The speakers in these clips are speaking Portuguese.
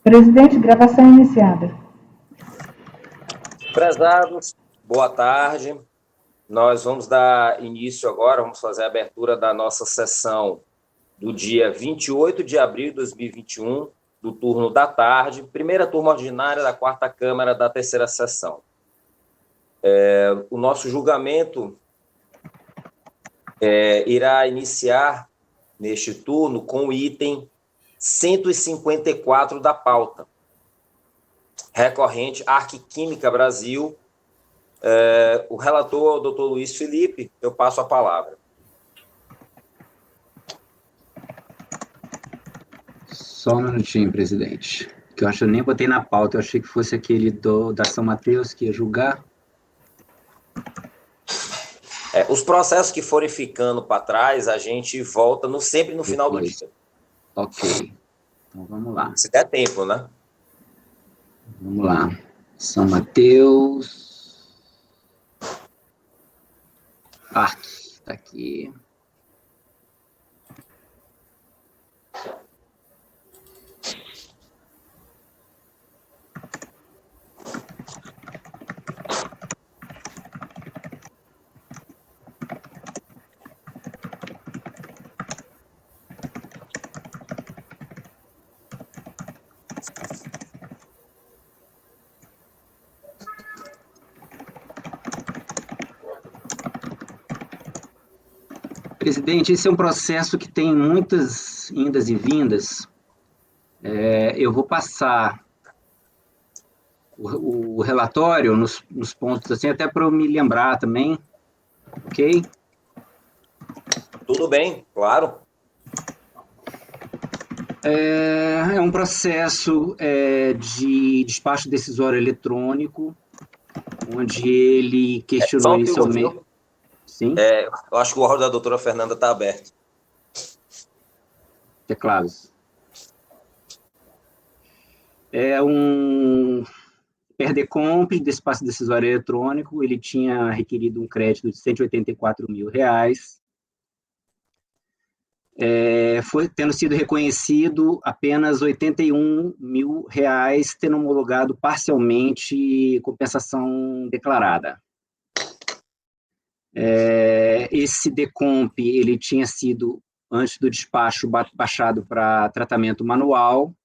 Presidente, gravação iniciada. Prezados, boa tarde. Nós vamos dar início agora, vamos fazer a abertura da nossa sessão do dia 28 de abril de 2021, do turno da tarde, primeira turma ordinária da 4ª Câmara da 3ª Sessão. O nosso julgamento irá iniciar neste turno com o item 154 da pauta, recorrente Arquiquímica Brasil. O relator, o doutor Luiz Felipe, eu passo a palavra. Só um minutinho, presidente, que eu acho que eu nem botei na pauta, eu achei que fosse aquele da São Mateus que ia julgar. Os processos que forem ficando para trás, a gente volta sempre no final do dia. Ok, então vamos lá. Se der tempo, né? Vamos lá. São Mateus. Está aqui. Presidente, esse é um processo que tem muitas indas e vindas. Eu vou passar o relatório nos pontos, assim, até para eu me lembrar também, ok? Tudo bem, claro. É um processo de despacho decisório eletrônico, onde ele questionou inicialmente... Sim? Eu acho que o áudio da doutora Fernanda está aberto. Teclados. É um PERDECOMP, despacho decisório eletrônico, ele tinha requerido um crédito de R$184 mil, foi tendo sido reconhecido apenas R$81 mil, tendo homologado parcialmente compensação declarada. Esse DECOMP, ele tinha sido, antes do despacho, baixado para tratamento manual.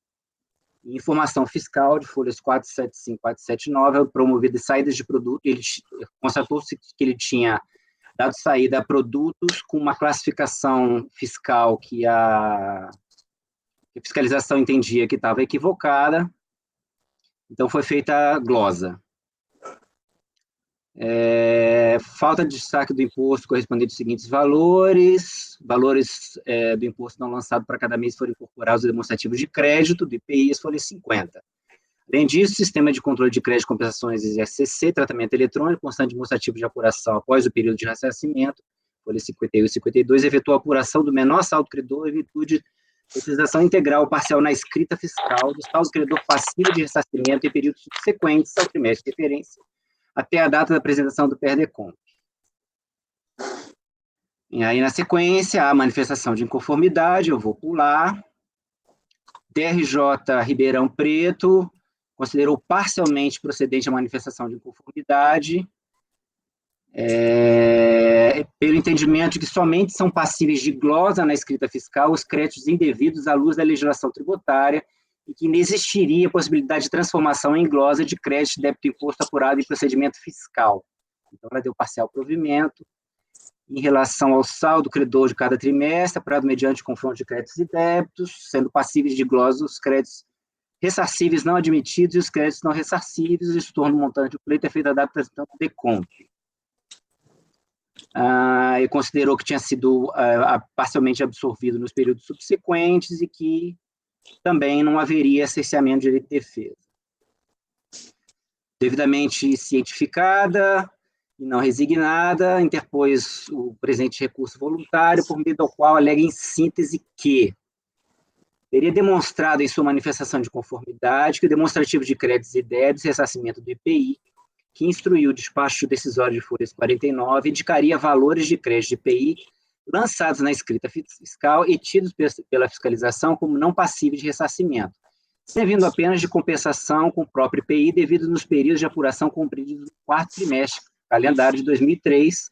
Informação fiscal de folhas 475 e 479, promovida saídas de produto, ele constatou-se que ele tinha dado saída a produtos com uma classificação fiscal que a fiscalização entendia que estava equivocada, então foi feita a glosa. Falta de destaque do imposto correspondente aos seguintes valores do imposto não lançado para cada mês foram incorporados os demonstrativos de crédito, do IPI, as folhas 50. Além disso, sistema de controle de crédito, compensações e SCC, tratamento eletrônico, constante demonstrativo de apuração após o período de ressarcimento, folha 51 e 52, efetuou a apuração do menor saldo credor em virtude de utilização integral ou parcial na escrita fiscal do saldo credor passivo de ressarcimento em períodos subsequentes ao trimestre de referência, até a data da apresentação do PERDECOMP. E aí, na sequência, a manifestação de inconformidade, eu vou pular. DRJ Ribeirão Preto considerou parcialmente procedente a manifestação de inconformidade, pelo entendimento de que somente são passíveis de glosa na escrita fiscal os créditos indevidos à luz da legislação tributária e que não existiria possibilidade de transformação em glosa de crédito, débito e imposto apurado em procedimento fiscal. Então, ela deu parcial provimento. Em relação ao saldo credor de cada trimestre, apurado mediante confronto de créditos e débitos, sendo passíveis de glosa os créditos ressarcíveis não admitidos e os créditos não ressarcíveis, o estorno montante do pleito é feito a adaptação do DECOMP. E considerou que tinha sido parcialmente absorvido nos períodos subsequentes e que também não haveria cerceamento de direito de defesa. Devidamente cientificada e não resignada, interpôs o presente recurso voluntário, por meio do qual alega em síntese que teria demonstrado em sua manifestação de conformidade que o demonstrativo de créditos e débitos e ressarcimento do IPI, que instruiu o despacho decisório de folhas 49, indicaria valores de crédito de IPI lançados na escrita fiscal e tidos pela fiscalização como não passíveis de ressarcimento, servindo apenas de compensação com o próprio IPI devido nos períodos de apuração compreendidos no quarto trimestre, calendário de 2003,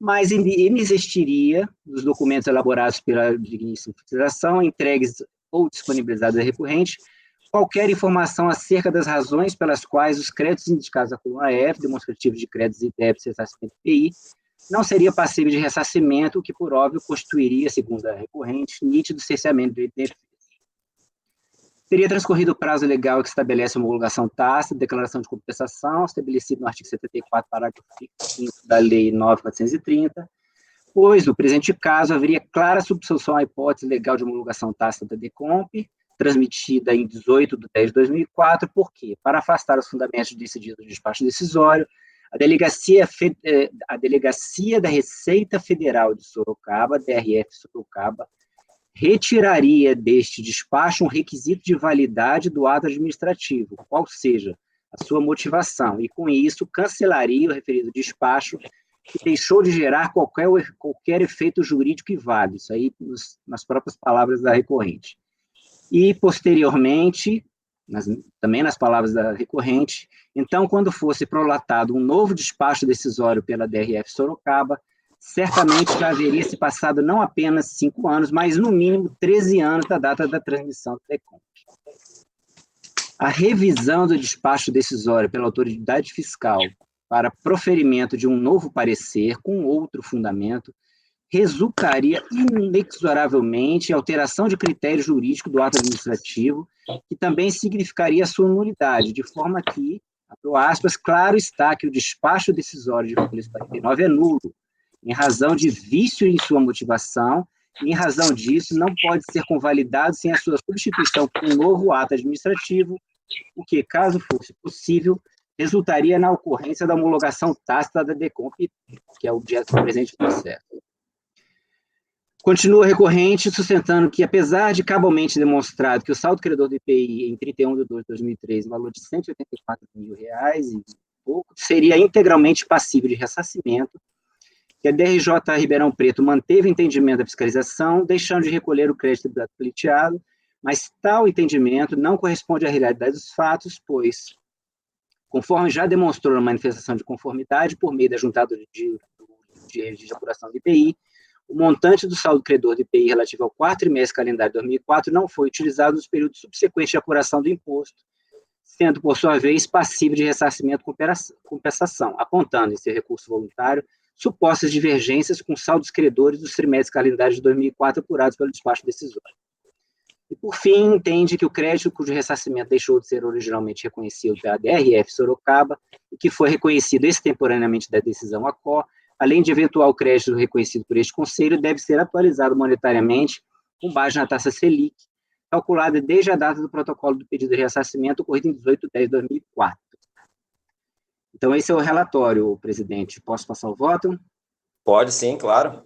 mas inexistiria nos documentos elaborados pela digníssima federação, entregues ou disponibilizados à recorrente, qualquer informação acerca das razões pelas quais os créditos indicados na coluna F, demonstrativos de créditos e débitos e ressarcimento do IPI, não seria passível de ressarcimento, o que, por óbvio, constituiria, segundo a recorrente, nítido cerceamento do direito de defesa. Teria transcorrido o prazo legal que estabelece a homologação tácita, declaração de compensação, estabelecido no artigo 74, parágrafo 5 da Lei 9.430, pois, no presente caso, haveria clara substituição à hipótese legal de homologação tácita da DECOMP, transmitida em 18 de 10 de 2004, porque, para afastar os fundamentos decididos do despacho decisório, a Delegacia da Receita Federal de Sorocaba, DRF Sorocaba, retiraria deste despacho um requisito de validade do ato administrativo, qual seja a sua motivação, e com isso cancelaria o referido despacho, que deixou de gerar qualquer efeito jurídico e válido, isso aí nas próprias palavras da recorrente. E, posteriormente, também nas palavras da recorrente, então, quando fosse prolatado um novo despacho decisório pela DRF Sorocaba, certamente já haveria se passado não apenas 5 anos, mas no mínimo 13 anos da data da transmissão do DECOMP. A revisão do despacho decisório pela autoridade fiscal para proferimento de um novo parecer com outro fundamento resultaria inexoravelmente em alteração de critério jurídico do ato administrativo, que também significaria sua nulidade, de forma que, abro aspas, claro está que o despacho decisório de 49 é nulo, em razão de vício em sua motivação, e em razão disso não pode ser convalidado sem a sua substituição por um novo ato administrativo, o que, caso fosse possível, resultaria na ocorrência da homologação tácita da DECOMP, que é o objeto presente do processo. Continua recorrente, sustentando que, apesar de cabalmente demonstrado que o saldo credor do IPI em 31 de 2 de 2003, no valor de R$ 184 mil e pouco, seria integralmente passível de ressarcimento, que a DRJ Ribeirão Preto manteve o entendimento da fiscalização, deixando de recolher o crédito pleiteado, mas tal entendimento não corresponde à realidade dos fatos, pois, conforme já demonstrou na manifestação de conformidade, por meio da juntada de apuração do IPI, o montante do saldo credor do IPI relativo ao quarto trimestre calendário de 2004 não foi utilizado nos períodos subsequentes de apuração do imposto, sendo, por sua vez, passível de ressarcimento com compensação, apontando em seu recurso voluntário supostas divergências com saldos credores dos trimestres calendários de 2004 apurados pelo despacho decisório. E, por fim, entende que o crédito cujo ressarcimento deixou de ser originalmente reconhecido pela DRF Sorocaba e que foi reconhecido extemporaneamente da decisão ACO, além de eventual crédito reconhecido por este Conselho, deve ser atualizado monetariamente com base na taxa Selic, calculada desde a data do protocolo do pedido de ressarcimento ocorrido em 18 de 10 de 2004. Então, esse é o relatório, presidente. Posso passar o voto? Pode sim, claro.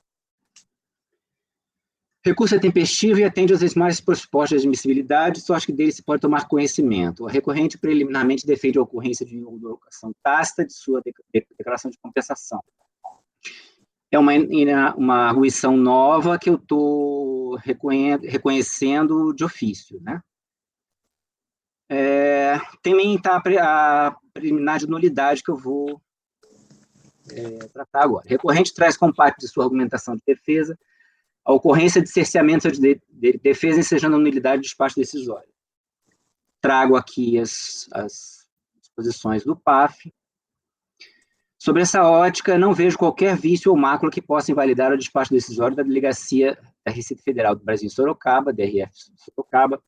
Recurso é tempestivo e atende aos demais pressupostos de admissibilidade, só acho que dele se pode tomar conhecimento. A recorrente preliminarmente defende a ocorrência de homologação tácita de sua declaração de compensação. É uma arguição nova que eu estou reconhecendo de ofício, né? Também está a preliminar de nulidade que eu vou tratar agora. A recorrente traz como parte de sua argumentação de defesa a ocorrência de cerceamento de defesa ensejando a nulidade do despacho decisório. Trago aqui as disposições do PAF. Sobre essa ótica, não vejo qualquer vício ou mácula que possa invalidar o despacho decisório da Delegacia da Receita Federal do Brasil em Sorocaba, DRF Sorocaba,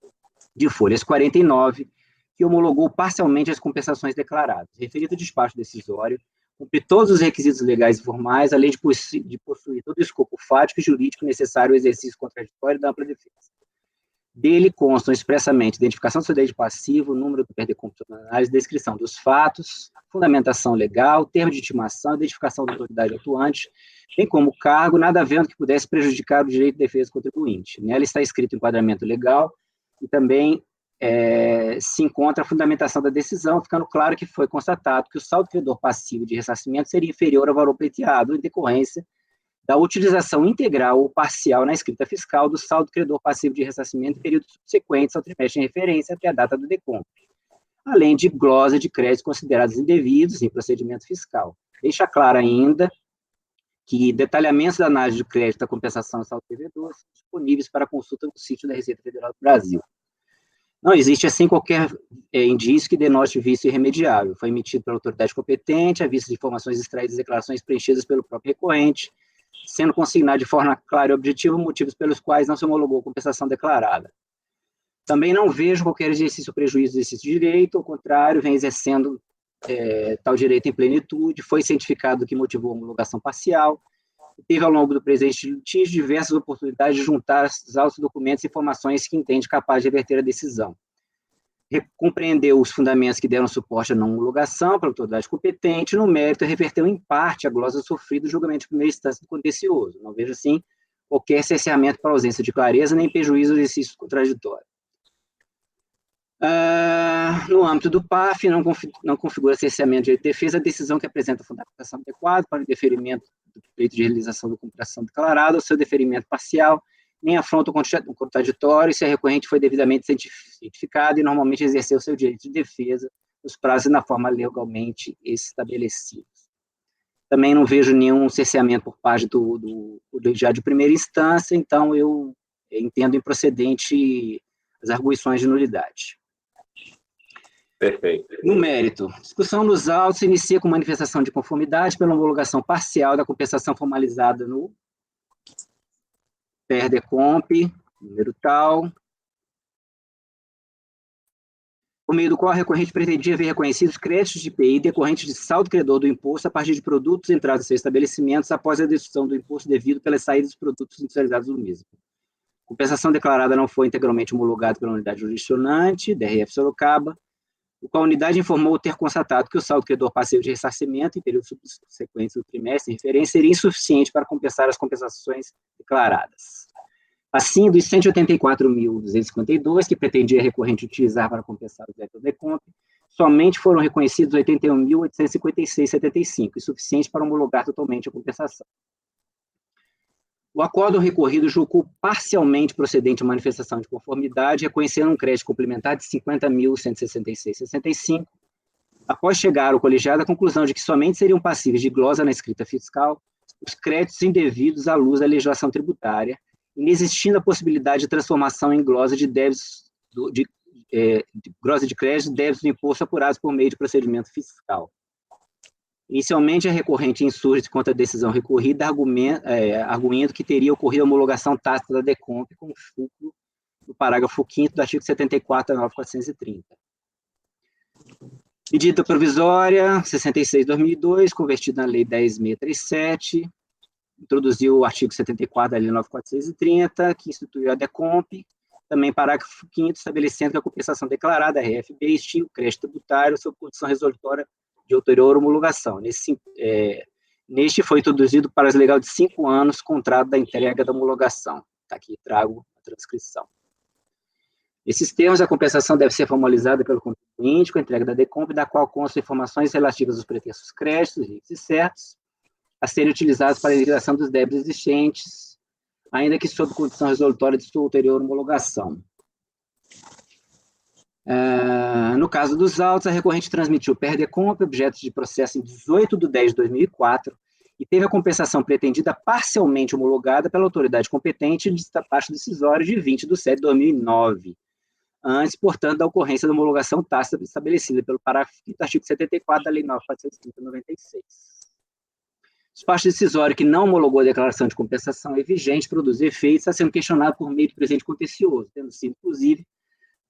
de folhas 49, que homologou parcialmente as compensações declaradas. Referido despacho decisório, cumpre todos os requisitos legais e formais, além de possuir todo o escopo fático e jurídico necessário ao exercício contraditório da ampla defesa. Dele constam expressamente identificação do seu direito passivo, número do perdecondicionais, descrição dos fatos, fundamentação legal, termo de intimação, identificação da autoridade atuante, bem como cargo, nada havendo que pudesse prejudicar o direito de defesa do contribuinte. Nela está escrito o enquadramento legal e também se encontra a fundamentação da decisão, ficando claro que foi constatado que o saldo credor passivo de ressarcimento seria inferior ao valor pleiteado em decorrência da utilização integral ou parcial na escrita fiscal do saldo credor passivo de ressarcimento em períodos subsequentes ao trimestre em referência até a data do decomp, além de glosa de créditos considerados indevidos em procedimento fiscal. Deixa claro ainda que detalhamentos da análise de crédito da compensação do saldo devedor são disponíveis para consulta no sítio da Receita Federal do Brasil. Não existe, assim, qualquer indício que denote vício irremediável. Foi emitido pela autoridade competente, à vista de informações extraídas e declarações preenchidas pelo próprio recorrente, sendo consignado de forma clara e objetiva motivos pelos quais não se homologou a compensação declarada. Também não vejo qualquer exercício ou prejuízo desse direito, ao contrário, vem exercendo tal direito em plenitude, foi cientificado que motivou a homologação parcial, e teve ao longo do presente litígio diversas oportunidades de juntar os autos, documentos e informações que entende capaz de reverter a decisão. Compreendeu os fundamentos que deram suporte à não homologação pela autoridade competente, no mérito, reverteu em parte a glosa sofrida do julgamento de primeira instância do contencioso. Não vejo, assim, qualquer cerceamento para ausência de clareza, nem prejuízo do exercício contraditório. No âmbito do PAF, não configura cerceamento de direito de defesa a decisão que apresenta a fundamentação adequada para o deferimento do direito de realização da compensação declarada ou seu deferimento parcial, nem afronta o contraditório se a recorrente foi devidamente cientificada e normalmente exerceu seu direito de defesa nos prazos e na forma legalmente estabelecidos. Também não vejo nenhum cerceamento por parte do colegiado de primeira instância, então eu entendo improcedente as arguições de nulidade. Perfeito. No mérito, discussão nos autos se inicia com manifestação de conformidade pela homologação parcial da compensação formalizada no PER-DECOMP, número tal, por meio do qual a recorrente pretendia ver reconhecidos créditos de IPI decorrentes de saldo credor do imposto a partir de produtos entrados em seus estabelecimentos após a dedução do imposto devido pelas saídas dos produtos industrializados do mesmo. A compensação declarada não foi integralmente homologada pela unidade jurisdicionante, DRF Sorocaba, o qual a unidade informou ter constatado que o saldo credor passivo de ressarcimento em período subsequente do trimestre em referência seria insuficiente para compensar as compensações declaradas. Assim, dos 184.252 que pretendia a recorrente utilizar para compensar o débito do DECOMP, somente foram reconhecidos 81.856,75, insuficiente para homologar totalmente a compensação. O acordo recorrido julgou parcialmente procedente a manifestação de conformidade, reconhecendo um crédito complementar de 50.166,65, após chegar ao colegiado à conclusão de que somente seriam passíveis de glosa na escrita fiscal os créditos indevidos à luz da legislação tributária, inexistindo a possibilidade de transformação em glosa de débitos glosa de crédito, débitos do imposto apurados por meio de procedimento fiscal. Inicialmente, a recorrente insurge contra a decisão recorrida, arguindo que teria ocorrido a homologação tácita da DECOMP com o fulcro do parágrafo 5º do artigo 74 da 9.430. Medida provisória 66/2002, convertida na Lei 10.637, introduziu o artigo 74 da Lei 9.430, que instituiu a DECOMP, também parágrafo 5º, estabelecendo que a compensação declarada, a RFB, extingue o crédito tributário sob condição resolutória de ulterior homologação. Neste foi introduzido prazo legal de 5 anos, contrato da entrega da homologação. Tá aqui, trago a transcrição. Nesses termos, a compensação deve ser formalizada pelo contribuinte com a entrega da DECOMP, da qual constam informações relativas aos pretextos créditos, ritos e certos, a serem utilizados para a liquidação dos débitos existentes, ainda que sob condição resolutória de sua ulterior homologação. No caso dos autos, a recorrente transmitiu PER-DECOMP, objeto de processo em 18/10/2004, e teve a compensação pretendida parcialmente homologada pela autoridade competente de despacho decisório de 20/07/2009, antes, portanto, da ocorrência da homologação tácita estabelecida pelo parágrafo 5º do artigo 74 da Lei 9.430/96. O despacho decisório que não homologou a declaração de compensação é vigente, produz efeitos, está sendo questionado por meio do presente contencioso, tendo sido, inclusive,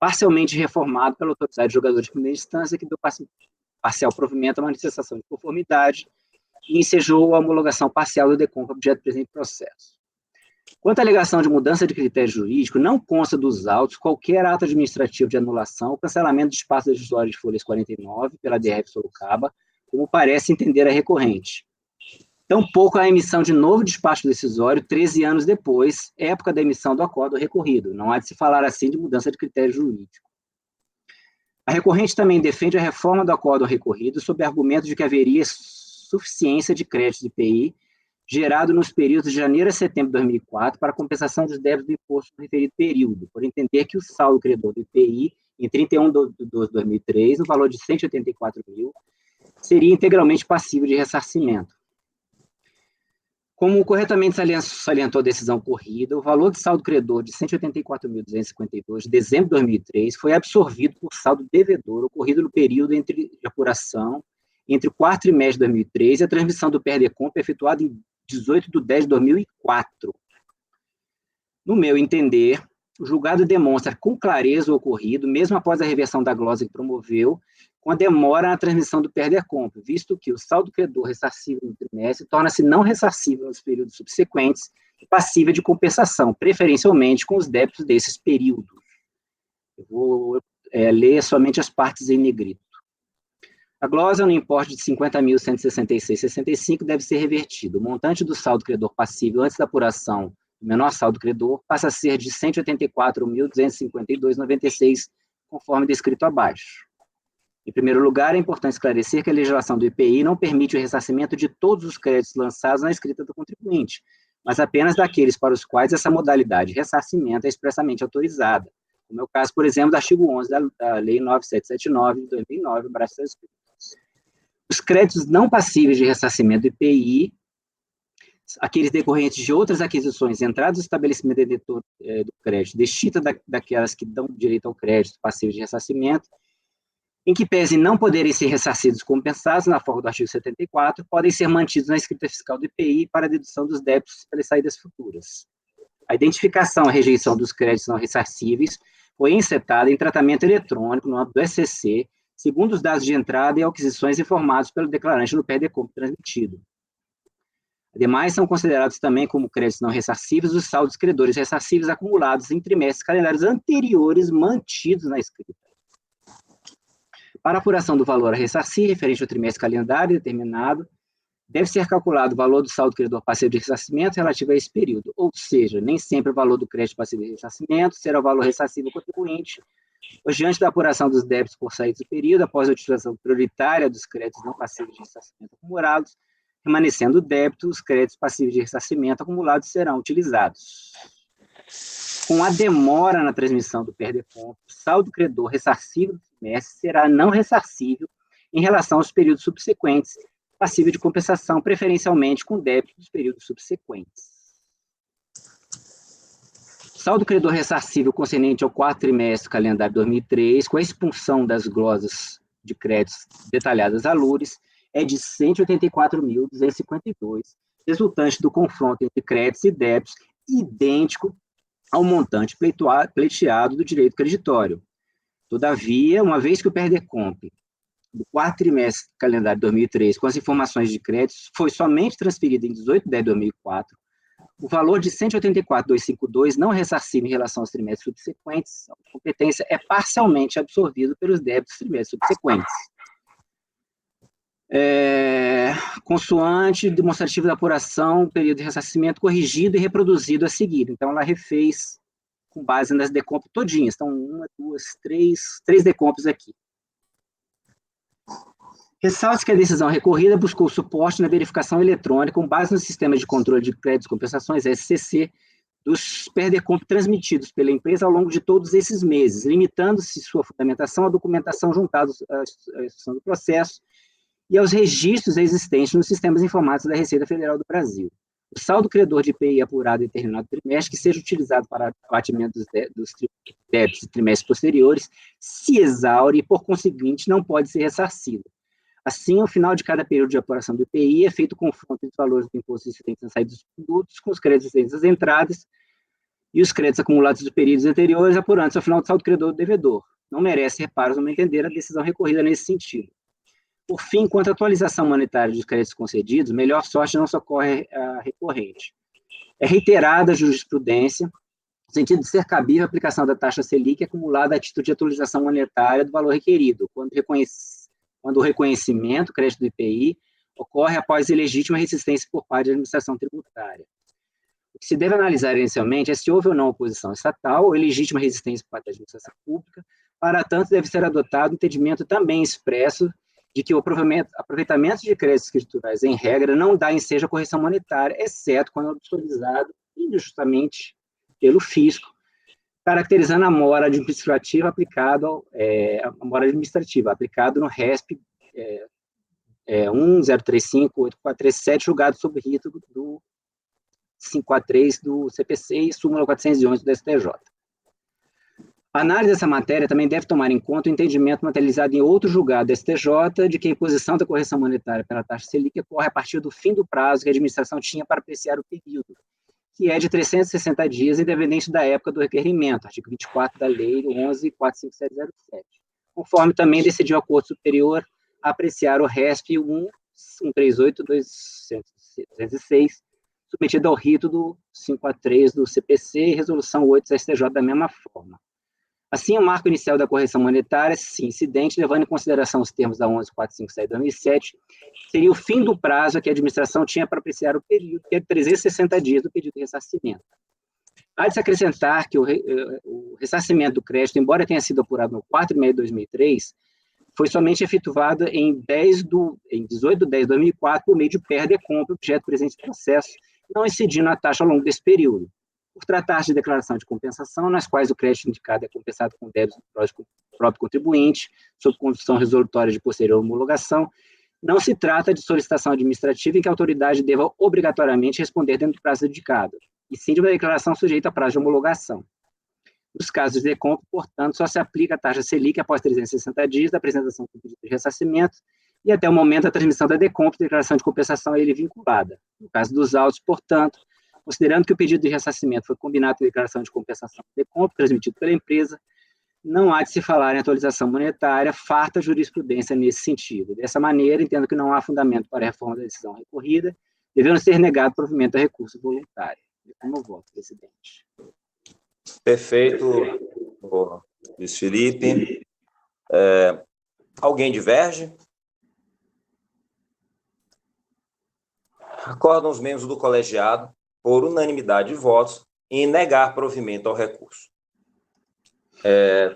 parcialmente reformado pela autoridade julgadora de primeira instância, que deu parcial provimento à manifestação de conformidade e ensejou a homologação parcial do DECOMP, objeto do presente processo. Quanto à alegação de mudança de critério jurídico, não consta dos autos qualquer ato administrativo de anulação ou cancelamento do espaço decisório de folhas 49 pela DRF Sorocaba, como parece entender a recorrente. Tampouco a emissão de novo despacho decisório 13 anos depois, época da emissão do acordo recorrido. Não há de se falar assim de mudança de critério jurídico. A recorrente também defende a reforma do acordo recorrido sob argumento de que haveria suficiência de crédito de IPI, gerado nos períodos de janeiro a setembro de 2004 para compensação dos débitos do imposto no referido período, por entender que o saldo credor do IPI, em 31 de 2003, no valor de 184 mil, seria integralmente passível de ressarcimento. Como corretamente salientou a decisão corrida, o valor de saldo credor de 184.252 de dezembro de 2003 foi absorvido por saldo devedor ocorrido no período de apuração entre o quarto trimestre de 2003 e a transmissão do PERDECOMP efetuada em 18 de 10 de 2004. No meu entender, o julgado demonstra com clareza o ocorrido, mesmo após a reversão da glosa que promoveu, com a demora na transmissão do PERDECOMP, visto que o saldo credor ressarcível no trimestre torna-se não ressarcível nos períodos subsequentes e passível de compensação, preferencialmente com os débitos desses períodos. Eu vou ler somente as partes em negrito. A glosa, no importe de 50.166,65, deve ser revertida. O montante do saldo credor passível antes da apuração do menor saldo credor passa a ser de 184.252,96, conforme descrito abaixo. Em primeiro lugar, é importante esclarecer que a legislação do IPI não permite o ressarcimento de todos os créditos lançados na escrita do contribuinte, mas apenas daqueles para os quais essa modalidade de ressarcimento é expressamente autorizada, como é o caso, por exemplo, do artigo 11 da Lei 9779 de 2009, braço das escritas. Os créditos não passíveis de ressarcimento do IPI, aqueles decorrentes de outras aquisições entradas no estabelecimento detentor do crédito, distinta daquelas que dão direito ao crédito passível de ressarcimento, em que pese não poderem ser ressarcidos compensados na forma do artigo 74, podem ser mantidos na escrita fiscal do IPI para a dedução dos débitos pelas saídas futuras. A identificação e rejeição dos créditos não ressarcíveis foi encetada em tratamento eletrônico no âmbito do SCC, segundo os dados de entrada e aquisições informados pelo declarante no PERDECOMP transmitido. Ademais, são considerados também como créditos não ressarcíveis os saldos credores ressarcíveis acumulados em trimestres calendários anteriores mantidos na escrita. Para a apuração do valor a ressarcir, referente ao trimestre calendário determinado, deve ser calculado o valor do saldo credor passivo de ressarcimento relativo a esse período, ou seja, nem sempre o valor do crédito passivo de ressarcimento será o valor ressarcível ao contribuinte, pois diante da apuração dos débitos por saída do período, após a utilização prioritária dos créditos não passivos de ressarcimento acumulados, remanescendo o débito, os créditos passivos de ressarcimento acumulados serão utilizados. Com a demora na transmissão do PERDECOMP, o saldo credor ressarcível do trimestre será não ressarcível em relação aos períodos subsequentes, passível de compensação, preferencialmente com débito dos períodos subsequentes. Saldo credor ressarcível concernente ao quarto trimestre calendário 2003, com a expulsão das glosas de créditos detalhadas a lures, é de 184.252, resultante do confronto entre créditos e débitos, idêntico ao montante pleiteado do direito creditório. Todavia, uma vez que o PERDECOMP do quarto trimestre calendário 2003, com as informações de créditos, foi somente transferido em 18 de 10 de 2004, o valor de 184.252 não ressarcível em relação aos trimestres subsequentes, a competência é parcialmente absorvido pelos débitos trimestres subsequentes. Consoante demonstrativo da apuração, período de ressarcimento corrigido e reproduzido a seguir. Então, ela refez com base nas decomp todinhas. Então, uma, duas, três decompos aqui. Ressalte que a decisão recorrida buscou suporte na verificação eletrônica com base no sistema de controle de créditos e compensações, SCC, dos PERDECOMP transmitidos pela empresa ao longo de todos esses meses, limitando-se sua fundamentação à documentação juntada à instrução do processo e aos registros existentes nos sistemas informáticos da Receita Federal do Brasil. O saldo credor de IPI apurado em determinado trimestre que seja utilizado para abatimento dos débitos de trimestres posteriores se exaure e, por conseguinte, não pode ser ressarcido. Assim, ao final de cada período de apuração do IPI, é feito o confronto entre os valores do imposto incidente na saída dos produtos com os créditos incidentes nas entradas e os créditos acumulados dos períodos anteriores, apurando-se ao final do saldo credor do devedor. Não merece reparos, no meu entender, a decisão recorrida nesse sentido. Por fim, quanto à atualização monetária dos créditos concedidos, melhor sorte não socorre a recorrente. É reiterada a jurisprudência, no sentido de ser cabível a aplicação da taxa Selic acumulada a título de atualização monetária do valor requerido, quando o reconhecimento, crédito do IPI, ocorre após ilegítima resistência por parte da administração tributária. O que se deve analisar inicialmente é se houve ou não oposição estatal ou ilegítima resistência por parte da administração pública, para tanto deve ser adotado um entendimento também expresso de que o aproveitamento de créditos escriturais, em regra, não dá ensejo à correção monetária, exceto quando autorizado injustamente pelo fisco, caracterizando a mora administrativa aplicado no RESP 1035847, julgado sob rito do 543 do CPC e súmula 411 do STJ. A análise dessa matéria também deve tomar em conta o entendimento materializado em outro julgado do STJ de que a imposição da correção monetária pela taxa Selic ocorre a partir do fim do prazo que a administração tinha para apreciar o período, que é de 360 dias, independente da época do requerimento, artigo 24 da Lei 11.45707, conforme também decidiu a Corte Superior apreciar o RESP 138.206, submetido ao rito do 543 do CPC e resolução 8 do STJ da mesma forma. Assim, o marco inicial da correção monetária, se incidente, levando em consideração os termos da 11.457 de 2007, seria o fim do prazo a que a administração tinha para apreciar o período, que é 360 dias do pedido de ressarcimento. Há de se acrescentar que o ressarcimento do crédito, embora tenha sido apurado no 4/6 de 2003, foi somente efetuado em 18 de 10 de 2004 por meio de perda e compra, objeto presente do processo, não incidindo a taxa ao longo desse período. Por tratar-se de declaração de compensação, nas quais o crédito indicado é compensado com débitos do próprio contribuinte, sob condição resolutória de posterior homologação, não se trata de solicitação administrativa em que a autoridade deva obrigatoriamente responder dentro do prazo indicado, e sim de uma declaração sujeita a prazo de homologação. Nos casos de decompro, portanto, só se aplica a taxa Selic após 360 dias da apresentação do pedido de ressarcimento e até o momento da transmissão da decompro, declaração de compensação a ele vinculada. No caso dos autos, portanto, considerando que o pedido de ressarcimento foi combinado com a declaração de compensação de decompro transmitido pela empresa, não há de se falar em atualização monetária, farta jurisprudência nesse sentido. Dessa maneira, entendo que não há fundamento para a reforma da decisão recorrida, devendo ser negado provimento a recurso voluntário. Como voto, presidente. Perfeito, Luiz Felipe. Alguém diverge? Acordam os membros do colegiado, por unanimidade de votos, em negar provimento ao recurso.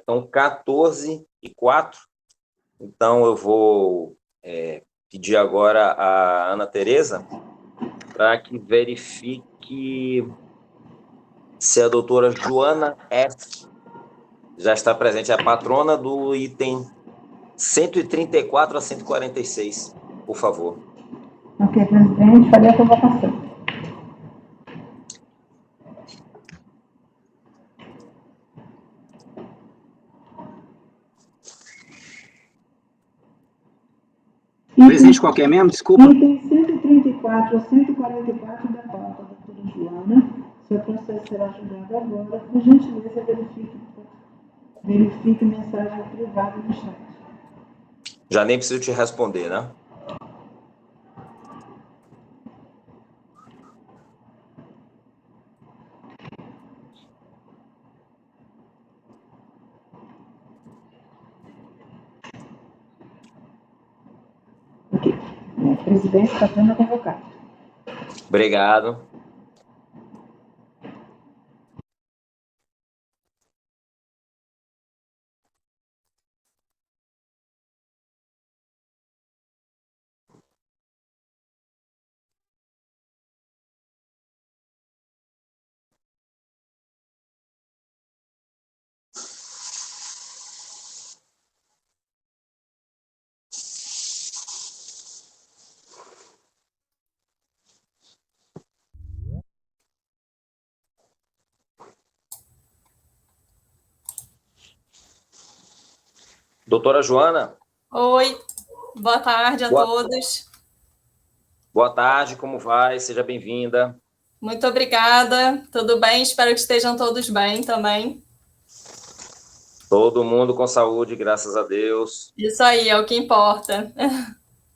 São 14-4. Então, eu vou pedir agora a Ana Tereza para que verifique se a doutora Joana F. já está presente, a patrona do item 134 a 146, por favor. Ok, presidente, farei a convocação. Presidente, qualquer membro, desculpa. Item 134 a 144 da pauta, doutora Joana. Seu processo será julgado agora. Por gentileza, verifique mensagem privada no chat. Já nem preciso te responder, né? Ok. Presidente, patrona convocada. Obrigado. Doutora Joana? Oi, boa tarde a todos. Boa tarde, como vai? Seja bem-vinda. Muito obrigada, tudo bem? Espero que estejam todos bem também. Todo mundo com saúde, graças a Deus. Isso aí, é o que importa.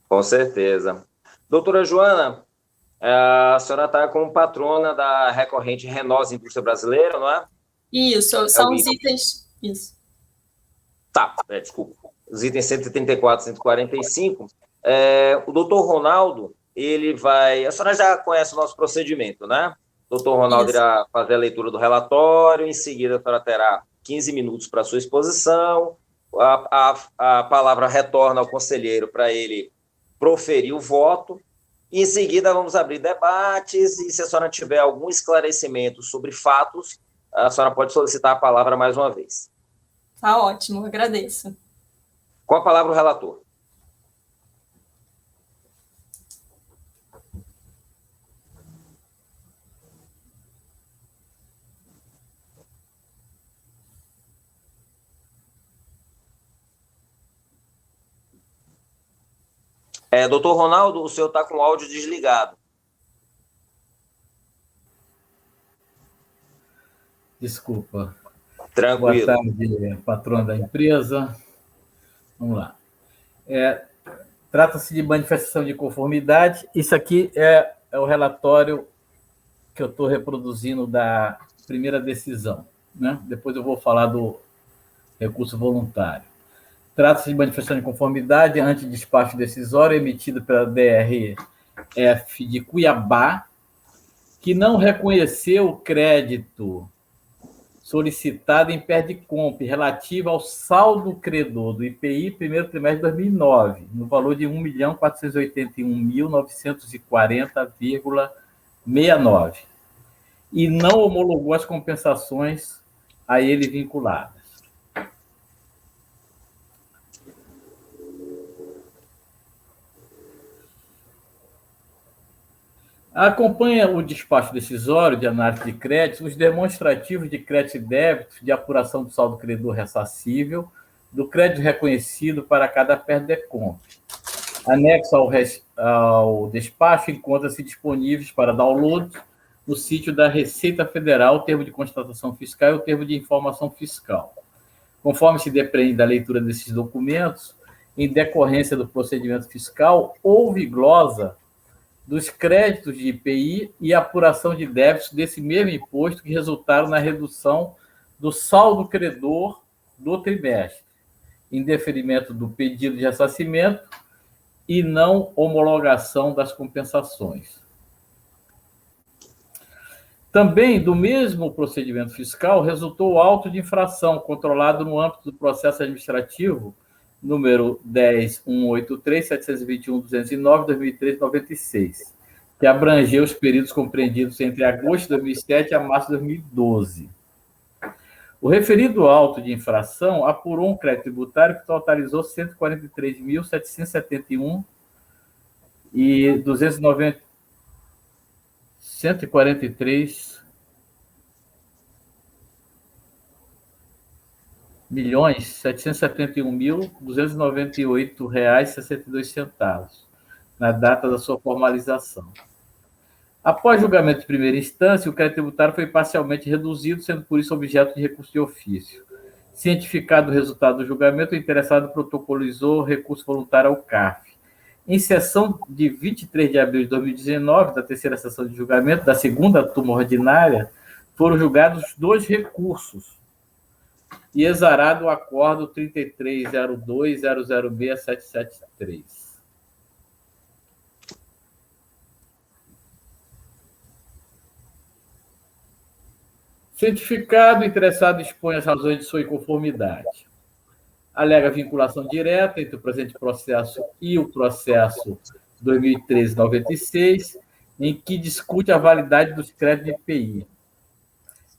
Com certeza. Doutora Joana, a senhora está como patrona da recorrente Renosa Indústria Brasileira, não é? Isso, são os itens... Isso. Tá, desculpa. Os itens 134 e 145. O doutor Ronaldo, ele vai... A senhora já conhece o nosso procedimento, né? O doutor Ronaldo irá fazer a leitura do relatório, em seguida a senhora terá 15 minutos para a sua exposição, a palavra retorna ao conselheiro para ele proferir o voto. E, em seguida, vamos abrir debates, e se a senhora tiver algum esclarecimento sobre fatos, a senhora pode solicitar a palavra mais uma vez. Tá ótimo, agradeço. Com a palavra o relator. Doutor Ronaldo, o senhor está com o áudio desligado. Desculpa. Tranquilo. Boa tarde, patrão da empresa. Vamos lá. Trata-se de manifestação de conformidade. Isso aqui é o relatório que eu estou reproduzindo da primeira decisão, né? Depois eu vou falar do recurso voluntário. Trata-se de manifestação de conformidade ante despacho decisório emitido pela DRF de Cuiabá, que não reconheceu o crédito solicitado em Perdicomp relativo ao saldo credor do IPI primeiro trimestre de 2009, no valor de R$ 1.481.940,69, e não homologou as compensações a ele vinculadas. Acompanha o despacho decisório de análise de crédito os demonstrativos de crédito e débito de apuração do saldo credor ressarcível do crédito reconhecido para cada Perdicomp. Anexo ao despacho encontra-se disponíveis para download no sítio da Receita Federal o termo de constatação fiscal e o termo de informação fiscal. Conforme se depreende da leitura desses documentos, em decorrência do procedimento fiscal, houve glosa dos créditos de IPI e apuração de débitos desse mesmo imposto que resultaram na redução do saldo credor do trimestre, em deferimento do pedido de ressarcimento e não homologação das compensações. Também, do mesmo procedimento fiscal, resultou o auto de infração controlado no âmbito do processo administrativo número 10.183.721.209/2013-96, que abrangeu os períodos compreendidos entre agosto de 2007 a março de 2012. O referido auto de infração apurou um crédito tributário que totalizou R$ 143.771 143.771.298,62 na data da sua formalização. Após julgamento de primeira instância, o crédito tributário foi parcialmente reduzido, sendo por isso objeto de recurso de ofício. Cientificado o resultado do julgamento, o interessado protocolizou recurso voluntário ao CARF. Em sessão de 23 de abril de 2019, da terceira sessão de julgamento da segunda turma ordinária, foram julgados 2 recursos e exarado o acordo 3302.006.773. Cientificado, o interessado expõe as razões de sua inconformidade. Alega vinculação direta entre o presente processo e o processo 2013-96, em que discute a validade dos créditos de IPI,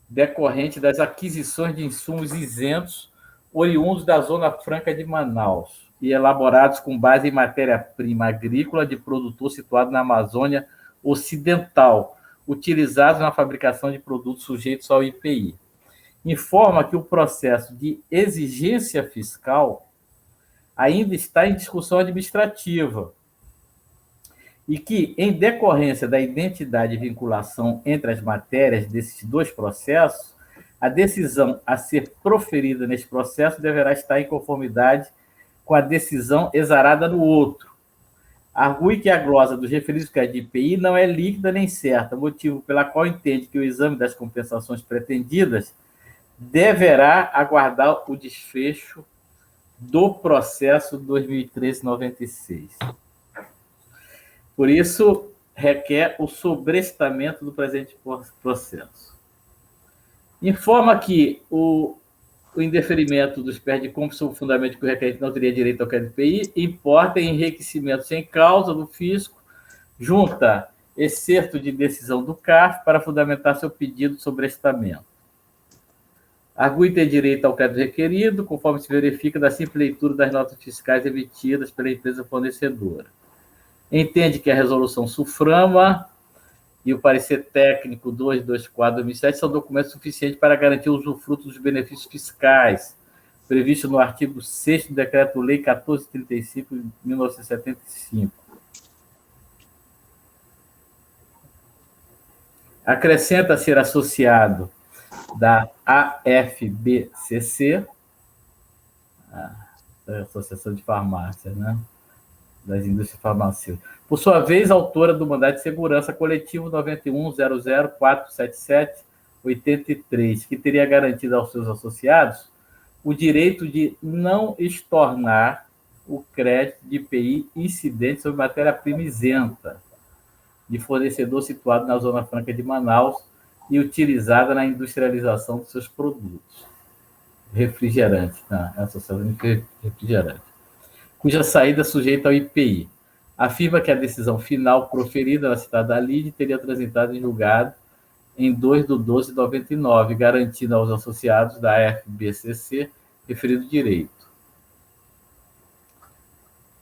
decorrente das aquisições de insumos isentos oriundos da Zona Franca de Manaus e elaborados com base em matéria-prima agrícola de produtor situado na Amazônia Ocidental, utilizados na fabricação de produtos sujeitos ao IPI. Informa que o processo de exigência fiscal ainda está em discussão administrativa e que, em decorrência da identidade e vinculação entre as matérias desses 2 processos, a decisão a ser proferida neste processo deverá estar em conformidade com a decisão exarada no outro. Argue que a glosa dos referidos créditos de IPI não é líquida nem certa, motivo pela qual entende que o exame das compensações pretendidas deverá aguardar o desfecho do processo 2013-96. Por isso, requer o sobrestamento do presente processo. Informa que o o indeferimento dos pés de compra sob o fundamento que o requerente não teria direito ao crédito PI, importa enriquecimento sem causa do fisco, junta excerto de decisão do CARF para fundamentar seu pedido de sobrestamento. Argui ter direito ao crédito requerido, conforme se verifica da simples leitura das notas fiscais emitidas pela empresa fornecedora. Entende que a resolução SUFRAMA e o parecer técnico 224/2007 são documentos suficientes para garantir o usufruto dos benefícios fiscais, previsto no artigo 6º do Decreto-Lei 1435 de 1975. Acrescenta ser associado da AFBCC, a Associação de Farmácias, né? Das Indústrias Farmacêuticas. Por sua vez, autora do Mandado de Segurança Coletivo 91.00.477.83, que teria garantido aos seus associados o direito de não estornar o crédito de IPI incidente sobre matéria-prima isenta de fornecedor situado na Zona Franca de Manaus e utilizada na industrialização dos seus produtos. Refrigerante, tá? É a Associação de Refrigerante, cuja saída é sujeita ao IPI. Afirma que a decisão final proferida na citada lide teria transitado em julgado em 2/12/99, garantindo aos associados da FBCC referido direito.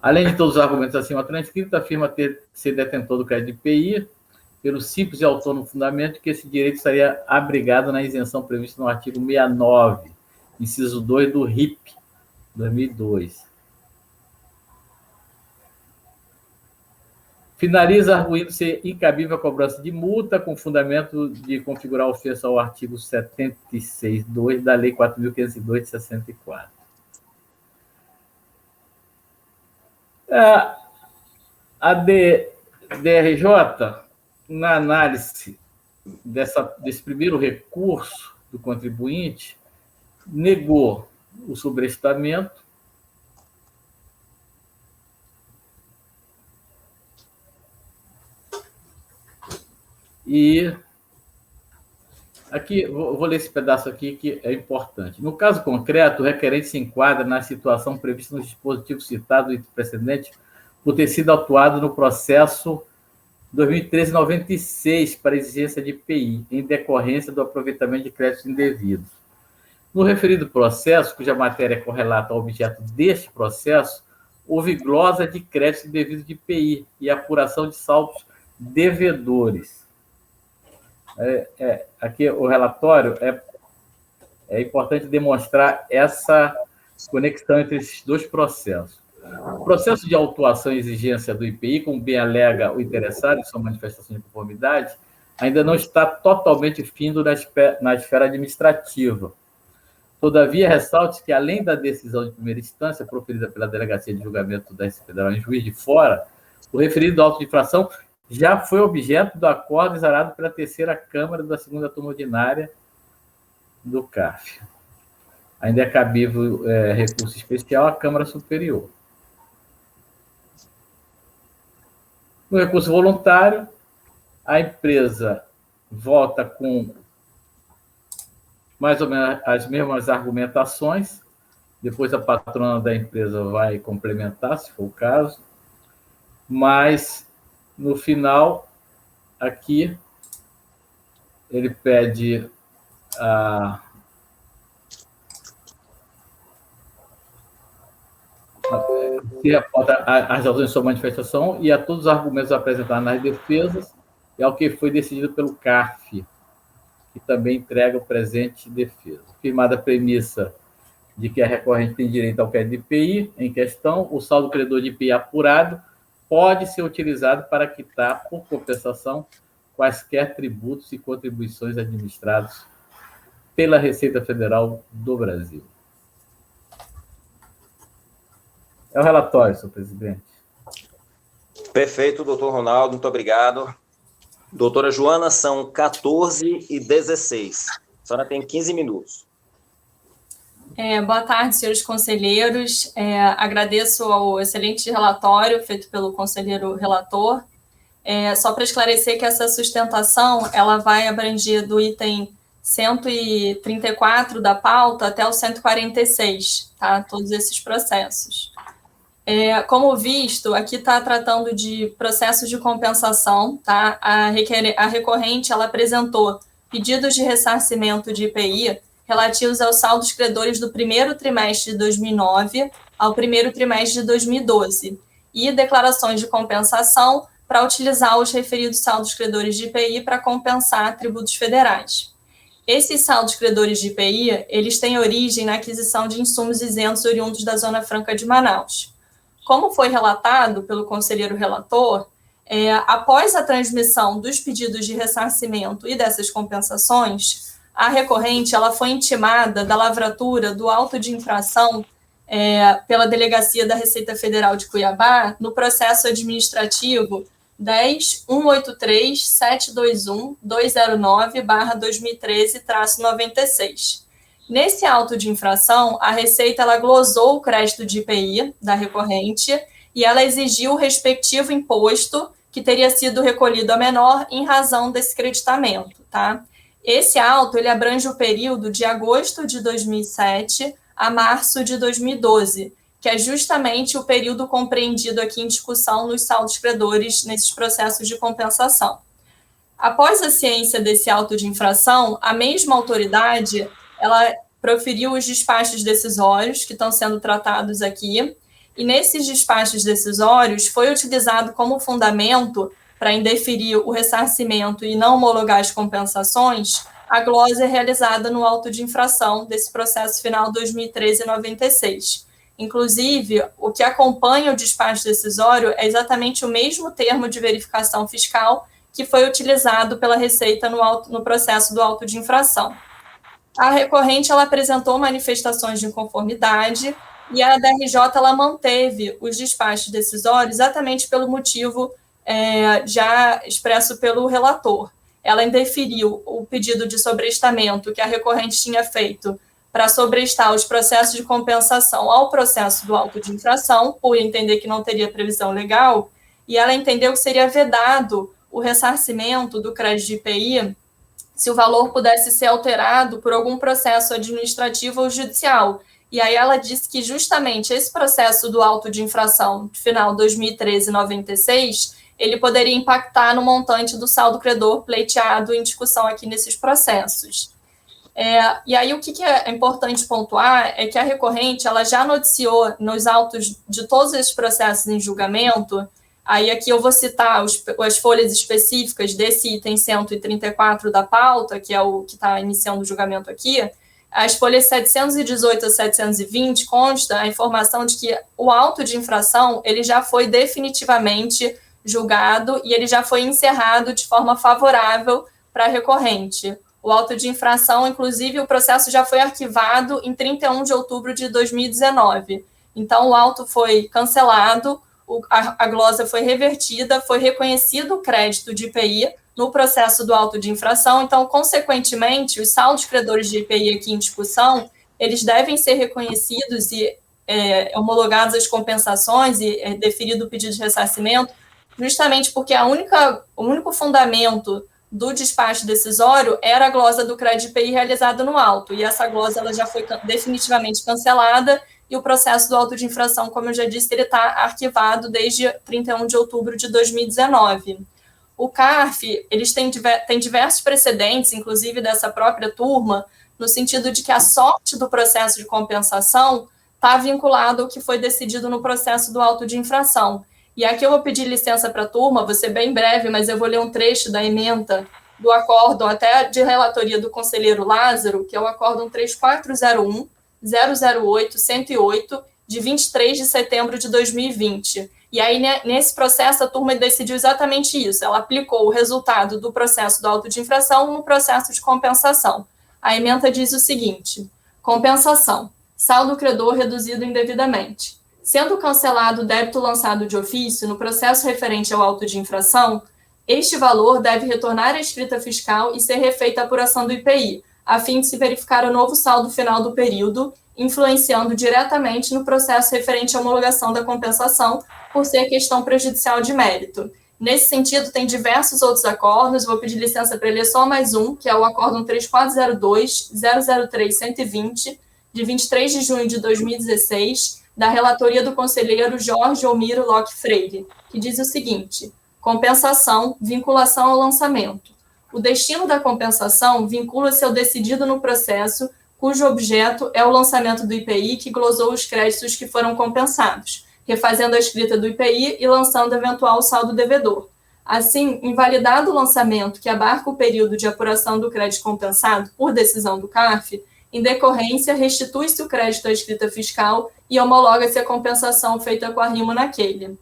Além de todos os argumentos acima transcritos, afirma ser detentor do crédito de IPI pelo simples e autônomo fundamento que esse direito estaria abrigado na isenção prevista no artigo 69, inciso 2 do RIP, 2002. Finaliza arguindo ser incabível a cobrança de multa com fundamento de configurar a ofensa ao artigo 76.2 da Lei 4.502 de 64. A DRJ, na análise desse primeiro recurso do contribuinte, negou o sobrestamento e aqui, vou ler esse pedaço aqui que é importante. No caso concreto, o requerente se enquadra na situação prevista no dispositivo citado no precedente por ter sido atuado no processo 2013-96 para exigência de IPI, em decorrência do aproveitamento de créditos indevidos. No referido processo, cuja matéria correlata ao objeto deste processo, houve glosa de créditos indevidos de IPI e apuração de saldos devedores. Aqui o relatório é importante demonstrar essa conexão entre esses dois processos. O processo de autuação e exigência do IPI, como bem alega o interessado em sua manifestação de conformidade, ainda não está totalmente findo na esfera administrativa. Todavia, ressalte que, além da decisão de primeira instância proferida pela Delegacia de Julgamento da Receita Federal em Juiz de Fora, o referido auto de infração já foi objeto do acordo exarado pela terceira Câmara da segunda turma ordinária do CARF. Ainda é cabível recurso especial à Câmara Superior. No recurso voluntário, a empresa volta com mais ou menos as mesmas argumentações, depois a patrona da empresa vai complementar, se for o caso, mas, no final, aqui, ele pede se reporta as razões de sua manifestação e a todos os argumentos apresentados nas defesas e ao que foi decidido pelo CARF, que também entrega o presente defesa. Firmada a premissa de que a recorrente tem direito ao crédito de IPI em questão, o saldo credor de IPI apurado pode ser utilizado para quitar, por compensação, quaisquer tributos e contribuições administrados pela Receita Federal do Brasil. É o relatório, senhor presidente. Perfeito, doutor Ronaldo, muito obrigado. Doutora Joana, são 14h16. A senhora tem 15 minutos. Boa tarde, senhores conselheiros. Agradeço ao excelente relatório feito pelo conselheiro relator. Só para esclarecer que essa sustentação ela vai abranger do item 134 da pauta até o 146, tá? Todos esses processos. Como visto, aqui está tratando de processos de compensação, tá? A recorrente, ela apresentou pedidos de ressarcimento de IPI relativos aos saldos credores do primeiro trimestre de 2009 ao primeiro trimestre de 2012, e declarações de compensação para utilizar os referidos saldos credores de IPI para compensar tributos federais. Esses saldos credores de IPI, eles têm origem na aquisição de insumos isentos oriundos da Zona Franca de Manaus. Como foi relatado pelo conselheiro relator, após a transmissão dos pedidos de ressarcimento e dessas compensações, a recorrente ela foi intimada da lavratura do auto de infração pela Delegacia da Receita Federal de Cuiabá no processo administrativo 10.183.721.209/2013-96. Nesse auto de infração, a Receita ela glosou o crédito de IPI da recorrente e ela exigiu o respectivo imposto que teria sido recolhido a menor em razão desse creditamento, tá? Esse auto ele abrange o período de agosto de 2007 a março de 2012, que é justamente o período compreendido aqui em discussão nos saldos credores nesses processos de compensação. Após a ciência desse auto de infração, a mesma autoridade ela proferiu os despachos decisórios que estão sendo tratados aqui, e nesses despachos decisórios foi utilizado como fundamento para indeferir o ressarcimento e não homologar as compensações a glosa realizada no auto de infração desse processo final 2013-96. Inclusive, o que acompanha o despacho decisório é exatamente o mesmo termo de verificação fiscal que foi utilizado pela Receita no processo do auto de infração. A recorrente ela apresentou manifestações de inconformidade e a DRJ ela manteve os despachos decisórios exatamente pelo motivo já expresso pelo relator. Ela indeferiu o pedido de sobrestamento que a recorrente tinha feito para sobrestar os processos de compensação ao processo do auto de infração, por entender que não teria previsão legal, e ela entendeu que seria vedado o ressarcimento do crédito de IPI se o valor pudesse ser alterado por algum processo administrativo ou judicial. E aí ela disse que justamente esse processo do auto de infração final 2013-96, ele poderia impactar no montante do saldo credor pleiteado em discussão aqui nesses processos. E aí o que é importante pontuar é que a recorrente ela já noticiou nos autos de todos esses processos em julgamento. Aí aqui eu vou citar as folhas específicas desse item 134 da pauta, que é o que está iniciando o julgamento aqui. As folhas 718 a 720 consta a informação de que o auto de infração ele já foi definitivamente julgado e ele já foi encerrado de forma favorável para a recorrente. O auto de infração, inclusive, o processo já foi arquivado em 31 de outubro de 2019. Então, o auto foi cancelado, a glosa foi revertida, foi reconhecido o crédito de IPI no processo do auto de infração. Então, consequentemente, os saldos credores de IPI aqui em discussão, eles devem ser reconhecidos e homologados as compensações e deferido o pedido de ressarcimento, justamente porque o único fundamento do despacho decisório era a glosa do crédito IPI realizada no auto, e essa glosa ela já foi definitivamente cancelada, e o processo do auto de infração, como eu já disse, ele está arquivado desde 31 de outubro de 2019. O CARF, eles têm diversos precedentes, inclusive dessa própria turma, no sentido de que a sorte do processo de compensação está vinculado ao que foi decidido no processo do auto de infração. E aqui eu vou pedir licença para a turma, vou ser bem breve, mas eu vou ler um trecho da ementa do acórdão até de relatoria do conselheiro Lázaro, que é o acórdão 3401-008-108, de 23 de setembro de 2020. E aí, nesse processo, a turma decidiu exatamente isso. Ela aplicou o resultado do processo do auto de infração no processo de compensação. A ementa diz o seguinte: compensação, saldo credor reduzido indevidamente. Sendo cancelado o débito lançado de ofício no processo referente ao auto de infração, este valor deve retornar à escrita fiscal e ser refeita a apuração do IPI, a fim de se verificar o novo saldo final do período, influenciando diretamente no processo referente à homologação da compensação, por ser questão prejudicial de mérito. Nesse sentido, tem diversos outros acordos, vou pedir licença para ler só mais um, que é o Acórdão 3402-003-120, de 23 de junho de 2016, da relatoria do conselheiro Jorge Omiro Locke Freire, que diz o seguinte: compensação, vinculação ao lançamento. O destino da compensação vincula-se ao decidido no processo, cujo objeto é o lançamento do IPI que glosou os créditos que foram compensados, refazendo a escrita do IPI e lançando eventual saldo devedor. Assim, invalidado o lançamento que abarca o período de apuração do crédito compensado por decisão do CARF, em decorrência, restitui-se o crédito à escrita fiscal e homologa-se a compensação feita com arrimo naquele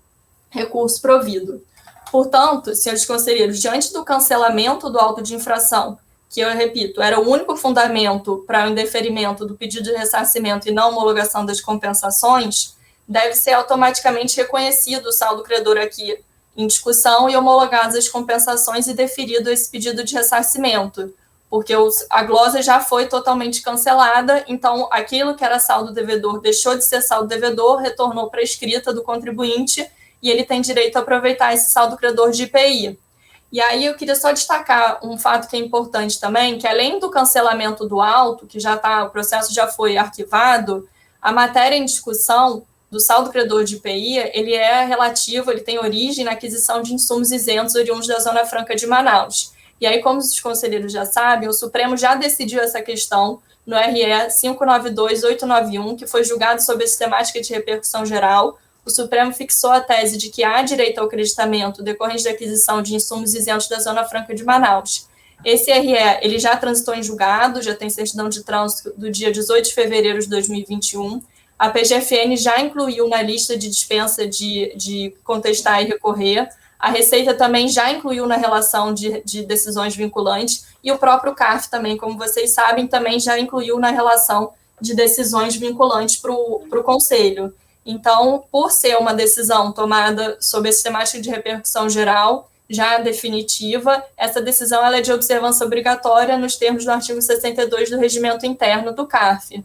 recurso provido. Portanto, senhores conselheiros, diante do cancelamento do auto de infração, que eu repito, era o único fundamento para o indeferimento do pedido de ressarcimento e não homologação das compensações, deve ser automaticamente reconhecido o saldo credor aqui em discussão e homologadas as compensações e deferido esse pedido de ressarcimento, porque a glosa já foi totalmente cancelada, então aquilo que era saldo devedor deixou de ser saldo devedor, retornou para a escrita do contribuinte e ele tem direito a aproveitar esse saldo credor de IPI. E aí eu queria só destacar um fato que é importante também, que além do cancelamento do auto, que já o processo já foi arquivado, a matéria em discussão do saldo credor de IPI, ele é relativo, ele tem origem na aquisição de insumos isentos oriundos da Zona Franca de Manaus. E aí, como os conselheiros já sabem, o Supremo já decidiu essa questão no RE 592891, que foi julgado sob a sistemática de repercussão geral. O Supremo fixou a tese de que há direito ao creditamento decorrente da aquisição de insumos isentos da Zona Franca de Manaus. Esse RE, ele já transitou em julgado, já tem certidão de trânsito do dia 18 de fevereiro de 2021. A PGFN já incluiu na lista de dispensa de contestar e recorrer. A Receita também já incluiu na relação de decisões vinculantes. E o próprio CARF também, como vocês sabem, também já incluiu na relação de decisões vinculantes para o Conselho. Então, por ser uma decisão tomada sob a sistemática de repercussão geral, já definitiva, essa decisão ela é de observância obrigatória nos termos do artigo 62 do Regimento Interno do CARF.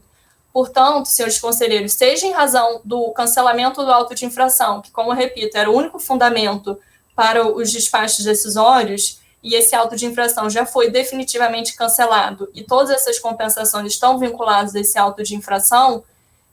Portanto, senhores conselheiros, seja em razão do cancelamento do auto de infração, que, como eu repito, era o único fundamento para os despachos decisórios, e esse auto de infração já foi definitivamente cancelado, e todas essas compensações estão vinculadas a esse auto de infração,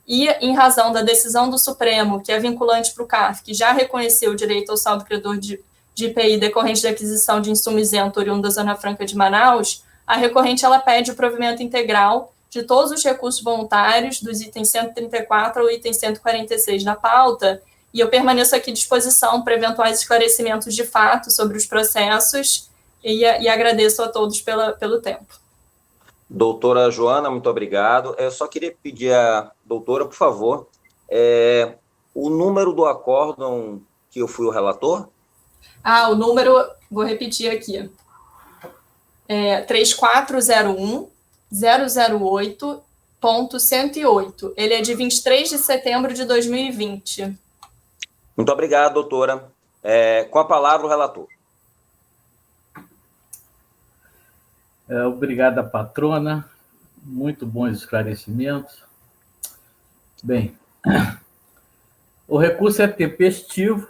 e em razão da decisão do Supremo, que é vinculante para o CARF, que já reconheceu o direito ao saldo credor de IPI decorrente da aquisição de insumo isento oriundo da Zona Franca de Manaus, a recorrente ela pede o provimento integral de todos os recursos voluntários, dos itens 134 ao item 146 da pauta, e eu permaneço aqui à disposição para eventuais esclarecimentos de fato sobre os processos, e agradeço a todos pelo tempo. Doutora Joana, muito obrigado. Eu só queria pedir à doutora, por favor, o número do acórdão que eu fui o relator? O número, vou repetir aqui, 3401-008.108. Ele é de 23 de setembro de 2020. Muito obrigado, doutora. Com a palavra, o relator. Obrigada, patrona. Muito bons esclarecimentos. Bem, o recurso é tempestivo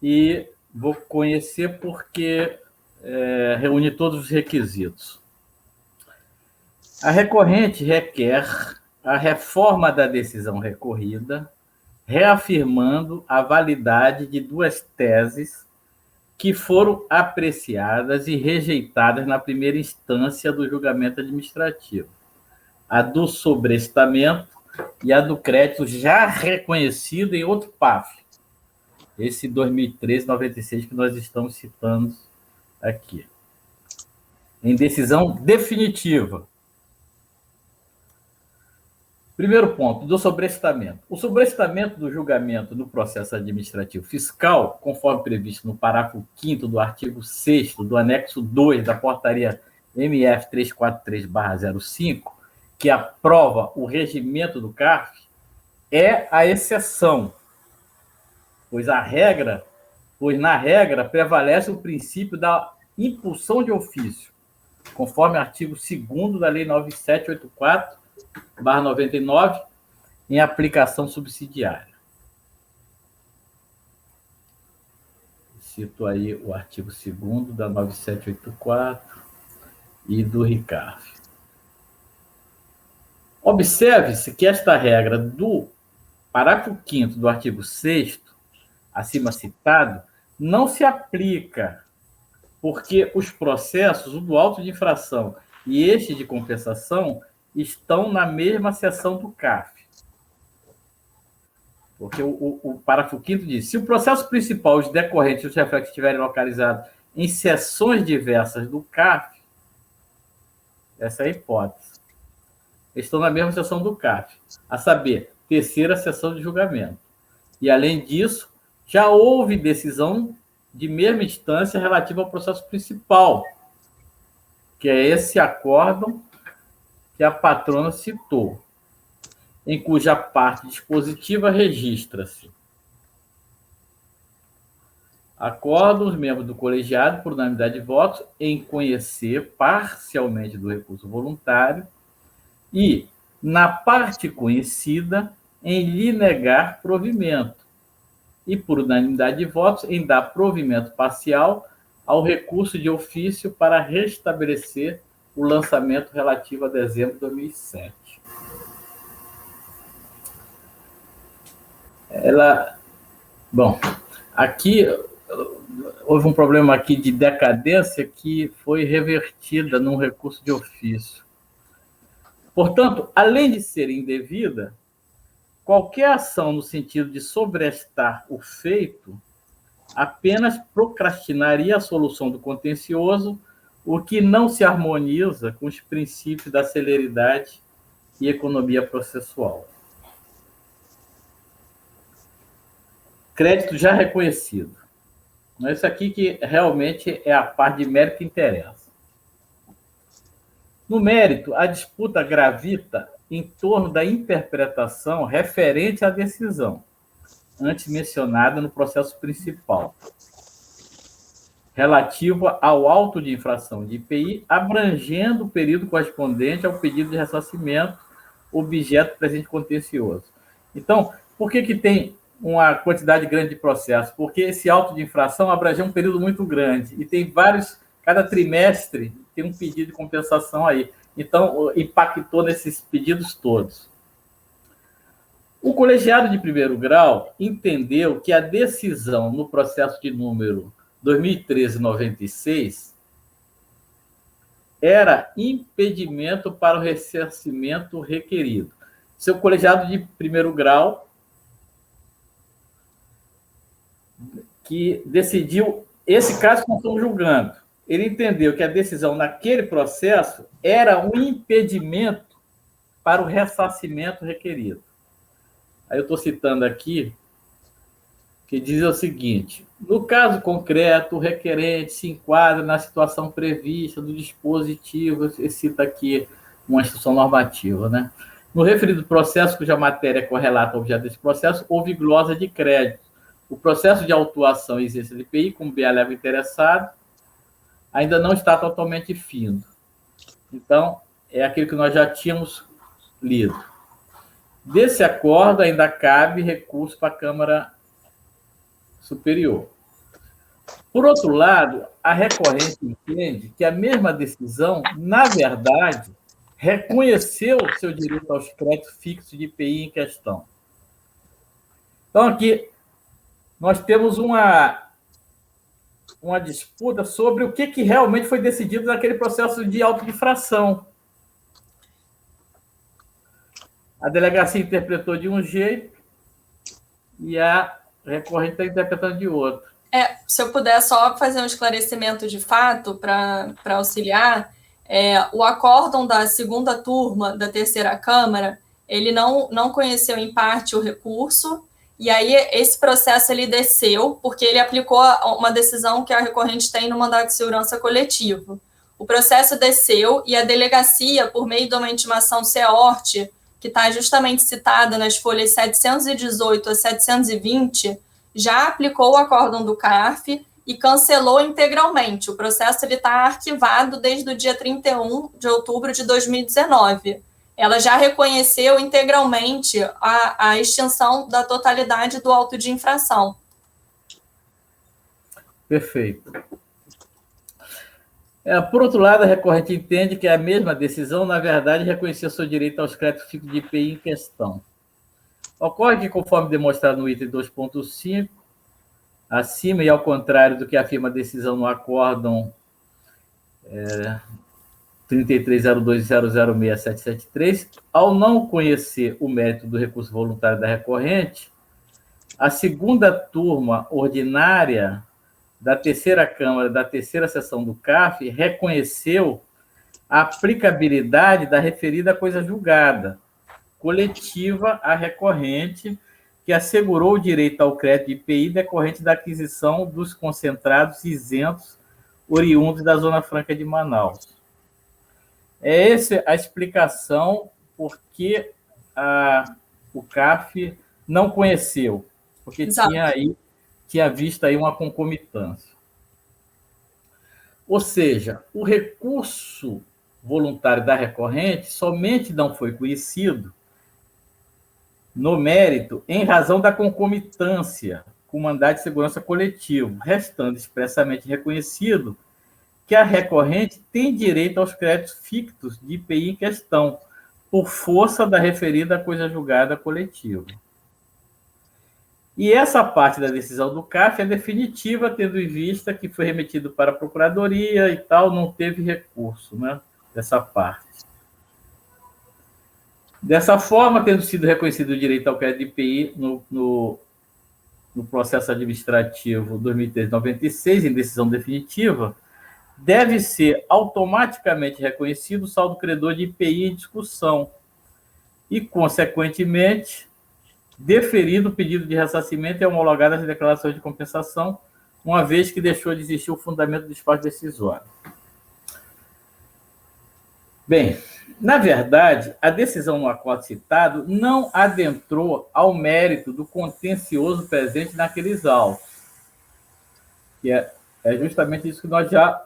e vou conhecer porque reúne todos os requisitos. A recorrente requer a reforma da decisão recorrida, reafirmando a validade de duas teses que foram apreciadas e rejeitadas na primeira instância do julgamento administrativo. A do sobrestamento e a do crédito já reconhecido em outro PAF. Esse 2013-96 que nós estamos citando aqui. Em decisão definitiva. Primeiro ponto, do sobrestamento. O sobrestamento do julgamento no processo administrativo fiscal, conforme previsto no parágrafo 5º do artigo 6º do anexo 2 da portaria MF 343/05, que aprova o regimento do CARF, é a exceção, pois na regra prevalece o princípio da impulsão de ofício, conforme o artigo 2º da Lei 9784/99, em aplicação subsidiária. cito aí o artigo 2º da 9784 e do RICARF. Observe-se que esta regra do parágrafo 5º do artigo 6º, acima citado, não se aplica, porque os processos, o do auto de infração e este de compensação, estão na mesma seção do CARF. Porque o parágrafo 5º diz: se o processo principal, os decorrentes e os reflexos estiverem localizados em seções diversas do CARF, essa é a hipótese, estão na mesma seção do CARF, a saber, terceira seção de julgamento. E, além disso, já houve decisão de mesma instância relativa ao processo principal, que é esse acórdão que a patrona citou, em cuja parte dispositiva registra-se: acordam os membros do colegiado, por unanimidade de votos, em conhecer parcialmente do recurso voluntário e, na parte conhecida, em lhe negar provimento, e, por unanimidade de votos, em dar provimento parcial ao recurso de ofício para restabelecer o lançamento relativo a dezembro de 2007. Bom, aqui houve um problema aqui de decadência que foi revertida num recurso de ofício. Portanto, além de ser indevida, qualquer ação no sentido de sobrestar o feito apenas procrastinaria a solução do contencioso, o que não se harmoniza com os princípios da celeridade e economia processual. Crédito já reconhecido. Isso aqui que realmente é a parte de mérito que interessa. No mérito, a disputa gravita em torno da interpretação referente à decisão, antes mencionada no processo principal, relativa ao auto de infração de IPI, abrangendo o período correspondente ao pedido de ressarcimento, objeto presente contencioso. Então, por que tem uma quantidade grande de processos? Porque esse auto de infração abrange um período muito grande e tem vários, cada trimestre tem um pedido de compensação aí. Então, impactou nesses pedidos todos. O colegiado de primeiro grau entendeu que a decisão no processo de número 2013-96 era impedimento para o ressarcimento requerido. Seu colegiado de primeiro grau que decidiu esse caso que nós estamos julgando. Ele entendeu que a decisão naquele processo era um impedimento para o ressarcimento requerido. Aí eu estou citando aqui, que diz o seguinte: no caso concreto, o requerente se enquadra na situação prevista do dispositivo, e cita aqui uma instrução normativa, né? No referido processo, cuja matéria é correlata ao objeto desse processo, houve glosa de crédito. O processo de autuação e exigência de IPI, como bem aleva interessado, ainda não está totalmente findo. Então, é aquilo que nós já tínhamos lido. Desse acordo, ainda cabe recurso para a Câmara Superior. Por outro lado, a recorrente entende que a mesma decisão, na verdade, reconheceu seu direito aos créditos fixos de IPI em questão. Então, aqui, nós temos uma disputa sobre o que realmente foi decidido naquele processo de auto-infração. A delegacia interpretou de um jeito e a recorrente está interpretando de outro. Se eu puder só fazer um esclarecimento de fato para auxiliar, o acórdão da segunda turma da terceira Câmara, ele não conheceu em parte o recurso, e aí esse processo ele desceu, porque ele aplicou uma decisão que a recorrente tem no mandado de segurança coletivo. O processo desceu e a delegacia, por meio de uma intimação CEORT, que está justamente citada nas folhas 718 a 720, já aplicou o acórdão do CARF e cancelou integralmente. O processo está arquivado desde o dia 31 de outubro de 2019. Ela já reconheceu integralmente a extinção da totalidade do auto de infração. Perfeito. Por outro lado, a recorrente entende que a mesma decisão, na verdade, reconhecia seu direito aos créditos fictos de IPI em questão. Ocorre que, conforme demonstrado no item 2.5, acima e ao contrário do que afirma a decisão no acórdão 3302006773, ao não conhecer o mérito do recurso voluntário da recorrente, a segunda turma ordinária da terceira Câmara, da terceira sessão do CAF, reconheceu a aplicabilidade da referida coisa julgada, coletiva à recorrente, que assegurou o direito ao crédito de IPI decorrente da aquisição dos concentrados isentos oriundos da Zona Franca de Manaus. É essa a explicação por que o CAF não conheceu, porque Exato. tinha visto aí uma concomitância. Ou seja, o recurso voluntário da recorrente somente não foi conhecido no mérito em razão da concomitância com o mandado de segurança coletivo, restando expressamente reconhecido que a recorrente tem direito aos créditos fictos de IPI em questão, por força da referida coisa julgada coletiva. E essa parte da decisão do CAF é definitiva, tendo em vista que foi remetido para a Procuradoria e tal, não teve recurso, né, dessa parte. Dessa forma, tendo sido reconhecido o direito ao crédito de IPI no processo administrativo 2013-96, em decisão definitiva, deve ser automaticamente reconhecido o saldo credor de IPI em discussão e, consequentemente, deferido o pedido de ressarcimento e homologadas as declarações de compensação, uma vez que deixou de existir o fundamento do despacho decisório. Bem, na verdade, a decisão no acordo citado não adentrou ao mérito do contencioso presente naqueles autos, que é justamente isso que nós já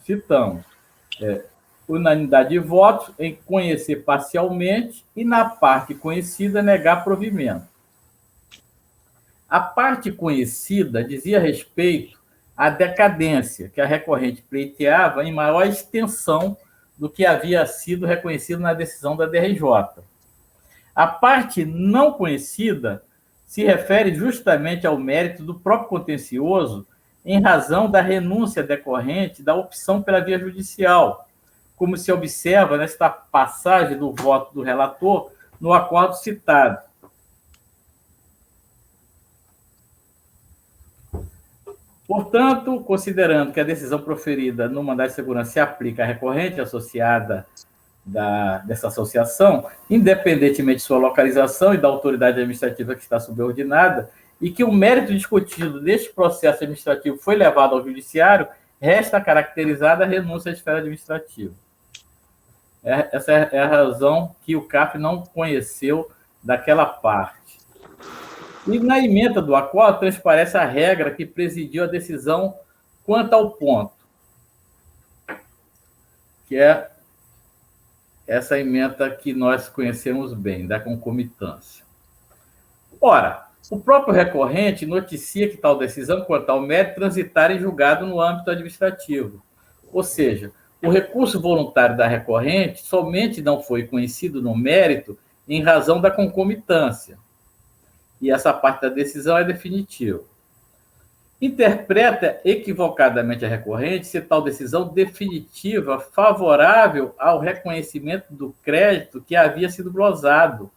citamos. Unanimidade de votos em conhecer parcialmente e, na parte conhecida, negar provimento. A parte conhecida dizia respeito à decadência que a recorrente pleiteava em maior extensão do que havia sido reconhecido na decisão da DRJ. A parte não conhecida se refere justamente ao mérito do próprio contencioso em razão da renúncia decorrente da opção pela via judicial, como se observa nesta passagem do voto do relator no acordo citado. Portanto, considerando que a decisão proferida no mandado de segurança se aplica à recorrente associada dessa associação, independentemente de sua localização e da autoridade administrativa que está subordinada, e que o mérito discutido deste processo administrativo foi levado ao judiciário, resta caracterizada a renúncia à esfera administrativa. Essa é a razão que o CAF não conheceu daquela parte. E na ementa do acordo transparece a regra que presidiu a decisão quanto ao ponto, que é essa ementa que nós conhecemos bem, da concomitância. Ora, o próprio recorrente noticia que tal decisão quanto ao mérito transitar em julgado no âmbito administrativo. Ou seja, o recurso voluntário da recorrente somente não foi conhecido no mérito em razão da concomitância. E essa parte da decisão é definitiva. Interpreta equivocadamente a recorrente se tal decisão definitiva favorável ao reconhecimento do crédito que havia sido glosado,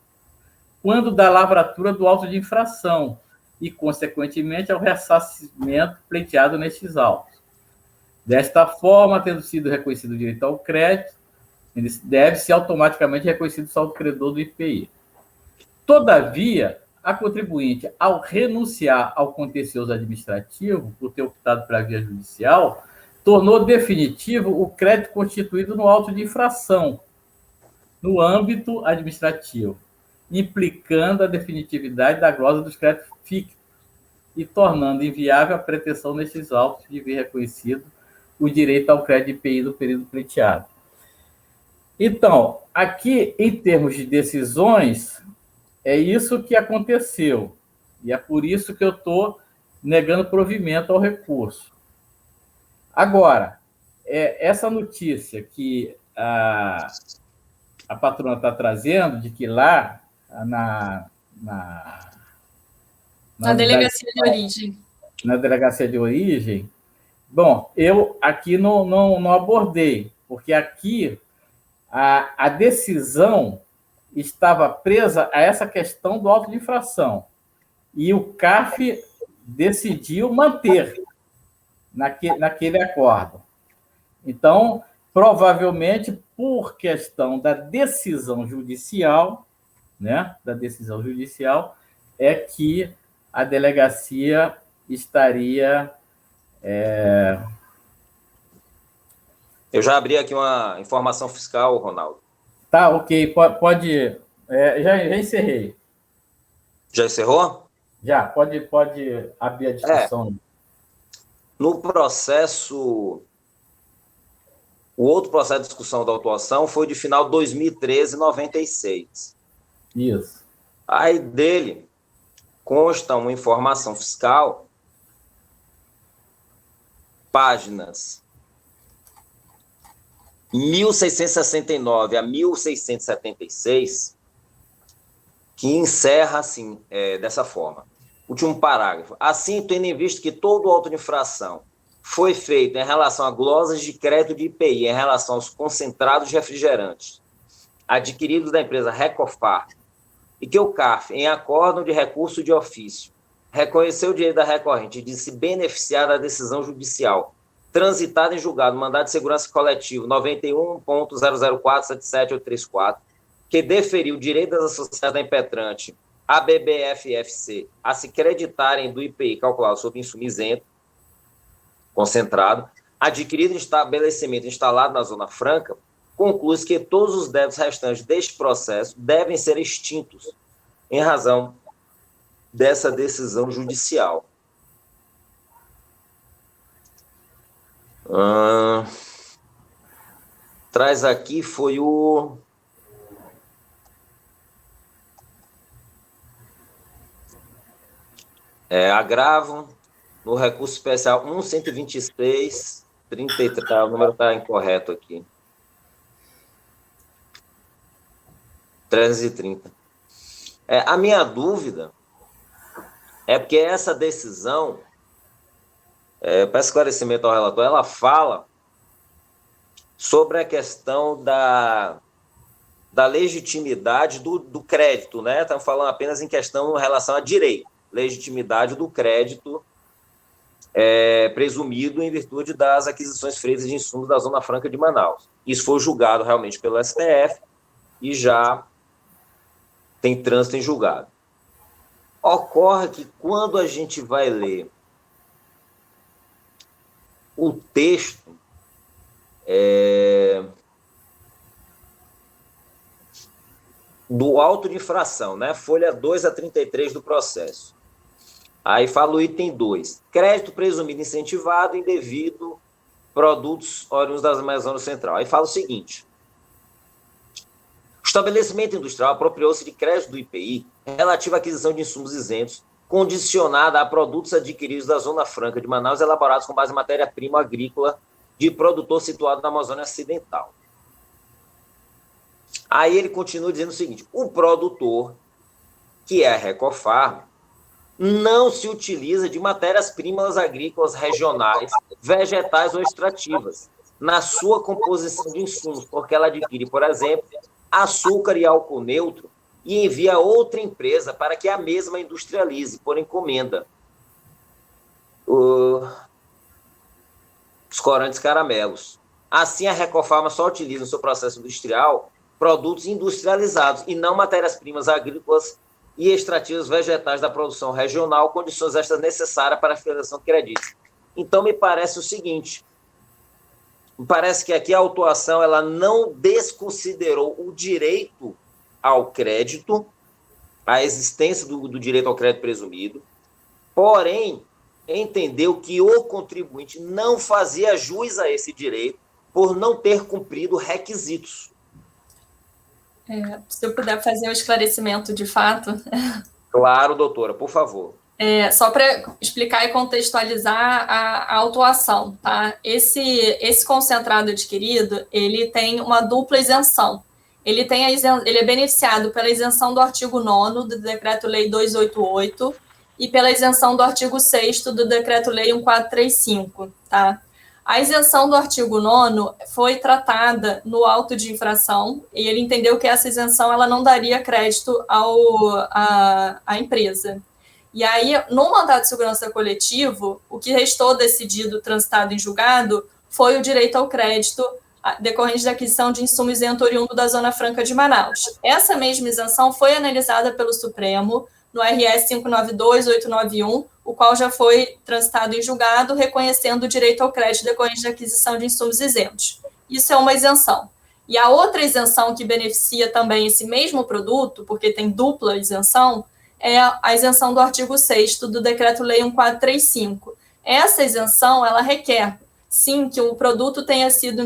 quando da lavratura do auto de infração e, consequentemente, ao ressarcimento pleiteado nestes autos. Desta forma, tendo sido reconhecido o direito ao crédito, deve-se automaticamente reconhecido o saldo credor do IPI. Todavia, a contribuinte, ao renunciar ao contencioso administrativo, por ter optado pela via judicial, tornou definitivo o crédito constituído no auto de infração, no âmbito administrativo, implicando a definitividade da glosa dos créditos fictos e tornando inviável a pretensão nestes autos de ver reconhecido o direito ao crédito de IPI do período pleiteado. Então, aqui, em termos de decisões, é isso que aconteceu. E é por isso que eu estou negando provimento ao recurso. Agora, essa notícia que a patrona está trazendo, de que lá na delegacia de origem. Na delegacia de origem, bom, eu aqui não abordei, porque aqui a decisão estava presa a essa questão do auto de infração. E o CARF decidiu manter naquele acordo. Então, provavelmente, por questão da decisão judicial, né, é que a delegacia estaria... Eu já abri aqui uma informação fiscal, Ronaldo. Tá, ok, pode... já encerrei. Já encerrou? Já, pode abrir a discussão. No processo... O outro processo de discussão da autuação foi de final de 2013, 96. Isso. Aí dele consta uma informação fiscal, páginas 1669 a 1676, que encerra assim, dessa forma. Último parágrafo. Assim, tendo em vista que todo auto de infração foi feito em relação a glosas de crédito de IPI, em relação aos concentrados de refrigerantes adquiridos da empresa Recofar, e que o CARF, em acórdão de recurso de ofício, reconheceu o direito da recorrente de se beneficiar da decisão judicial transitada em julgado, mandado de segurança coletivo 91.0047734, que deferiu o direito das associadas da impetrante, a BBFFC, a se creditarem do IPI calculado sob insumo isento, concentrado, adquirido em estabelecimento instalado na Zona Franca, conclui que todos os débitos restantes deste processo devem ser extintos em razão dessa decisão judicial. Traz aqui foi o... agravo no recurso especial 1.126, 33, o número está incorreto aqui. 330. A minha dúvida é porque essa decisão, para esclarecimento ao relator, ela fala sobre a questão da legitimidade do crédito, né? Estamos falando apenas em questão em relação a direito, legitimidade do crédito presumido em virtude das aquisições feitas de insumos da Zona Franca de Manaus. Isso foi julgado realmente pelo STF e já tem trânsito em julgado. Ocorre que quando a gente vai ler o texto do auto de infração, né? Folha 2 a 33 do processo. Aí fala o item 2. Crédito presumido incentivado, indevido, produtos oriundos da Amazônia Central. Aí fala o seguinte: o estabelecimento industrial apropriou-se de crédito do IPI relativo à aquisição de insumos isentos, condicionada a produtos adquiridos da Zona Franca de Manaus, elaborados com base em matéria-prima agrícola de produtor situado na Amazônia Ocidental. Aí ele continua dizendo o seguinte: o produtor, que é a Recofar, não se utiliza de matérias-primas agrícolas regionais, vegetais ou extrativas, na sua composição de insumos, porque ela adquire, por exemplo, açúcar e álcool neutro e envia a outra empresa para que a mesma industrialize, por encomenda, os corantes caramelos. Assim, a Recofarma só utiliza no seu processo industrial produtos industrializados e não matérias-primas agrícolas e extrativas vegetais da produção regional, condições estas necessárias para a filiação de crédito. Então, me parece o seguinte: me parece que aqui a autuação ela não desconsiderou o direito ao crédito, a existência do direito ao crédito presumido, porém, entendeu que o contribuinte não fazia jus a esse direito por não ter cumprido requisitos. Se eu puder fazer um esclarecimento de fato. Claro, doutora, por favor. Só para explicar e contextualizar a autuação, tá? Esse concentrado adquirido, ele tem uma dupla isenção. Ele é beneficiado pela isenção do artigo 9º do Decreto-Lei 288 e pela isenção do artigo 6º do Decreto-Lei 1435, tá? A isenção do artigo 9º foi tratada no auto de infração e ele entendeu que essa isenção ela não daria crédito à empresa. E aí, no mandado de segurança coletivo, o que restou decidido, transitado em julgado, foi o direito ao crédito decorrente da aquisição de insumo isento oriundo da Zona Franca de Manaus. Essa mesma isenção foi analisada pelo Supremo no RS 592-891, o qual já foi transitado em julgado, reconhecendo o direito ao crédito decorrente da aquisição de insumos isentos. Isso é uma isenção. E a outra isenção que beneficia também esse mesmo produto, porque tem dupla isenção, é a isenção do artigo 6º do Decreto-Lei 1435. Essa isenção, ela requer, sim, que o produto tenha sido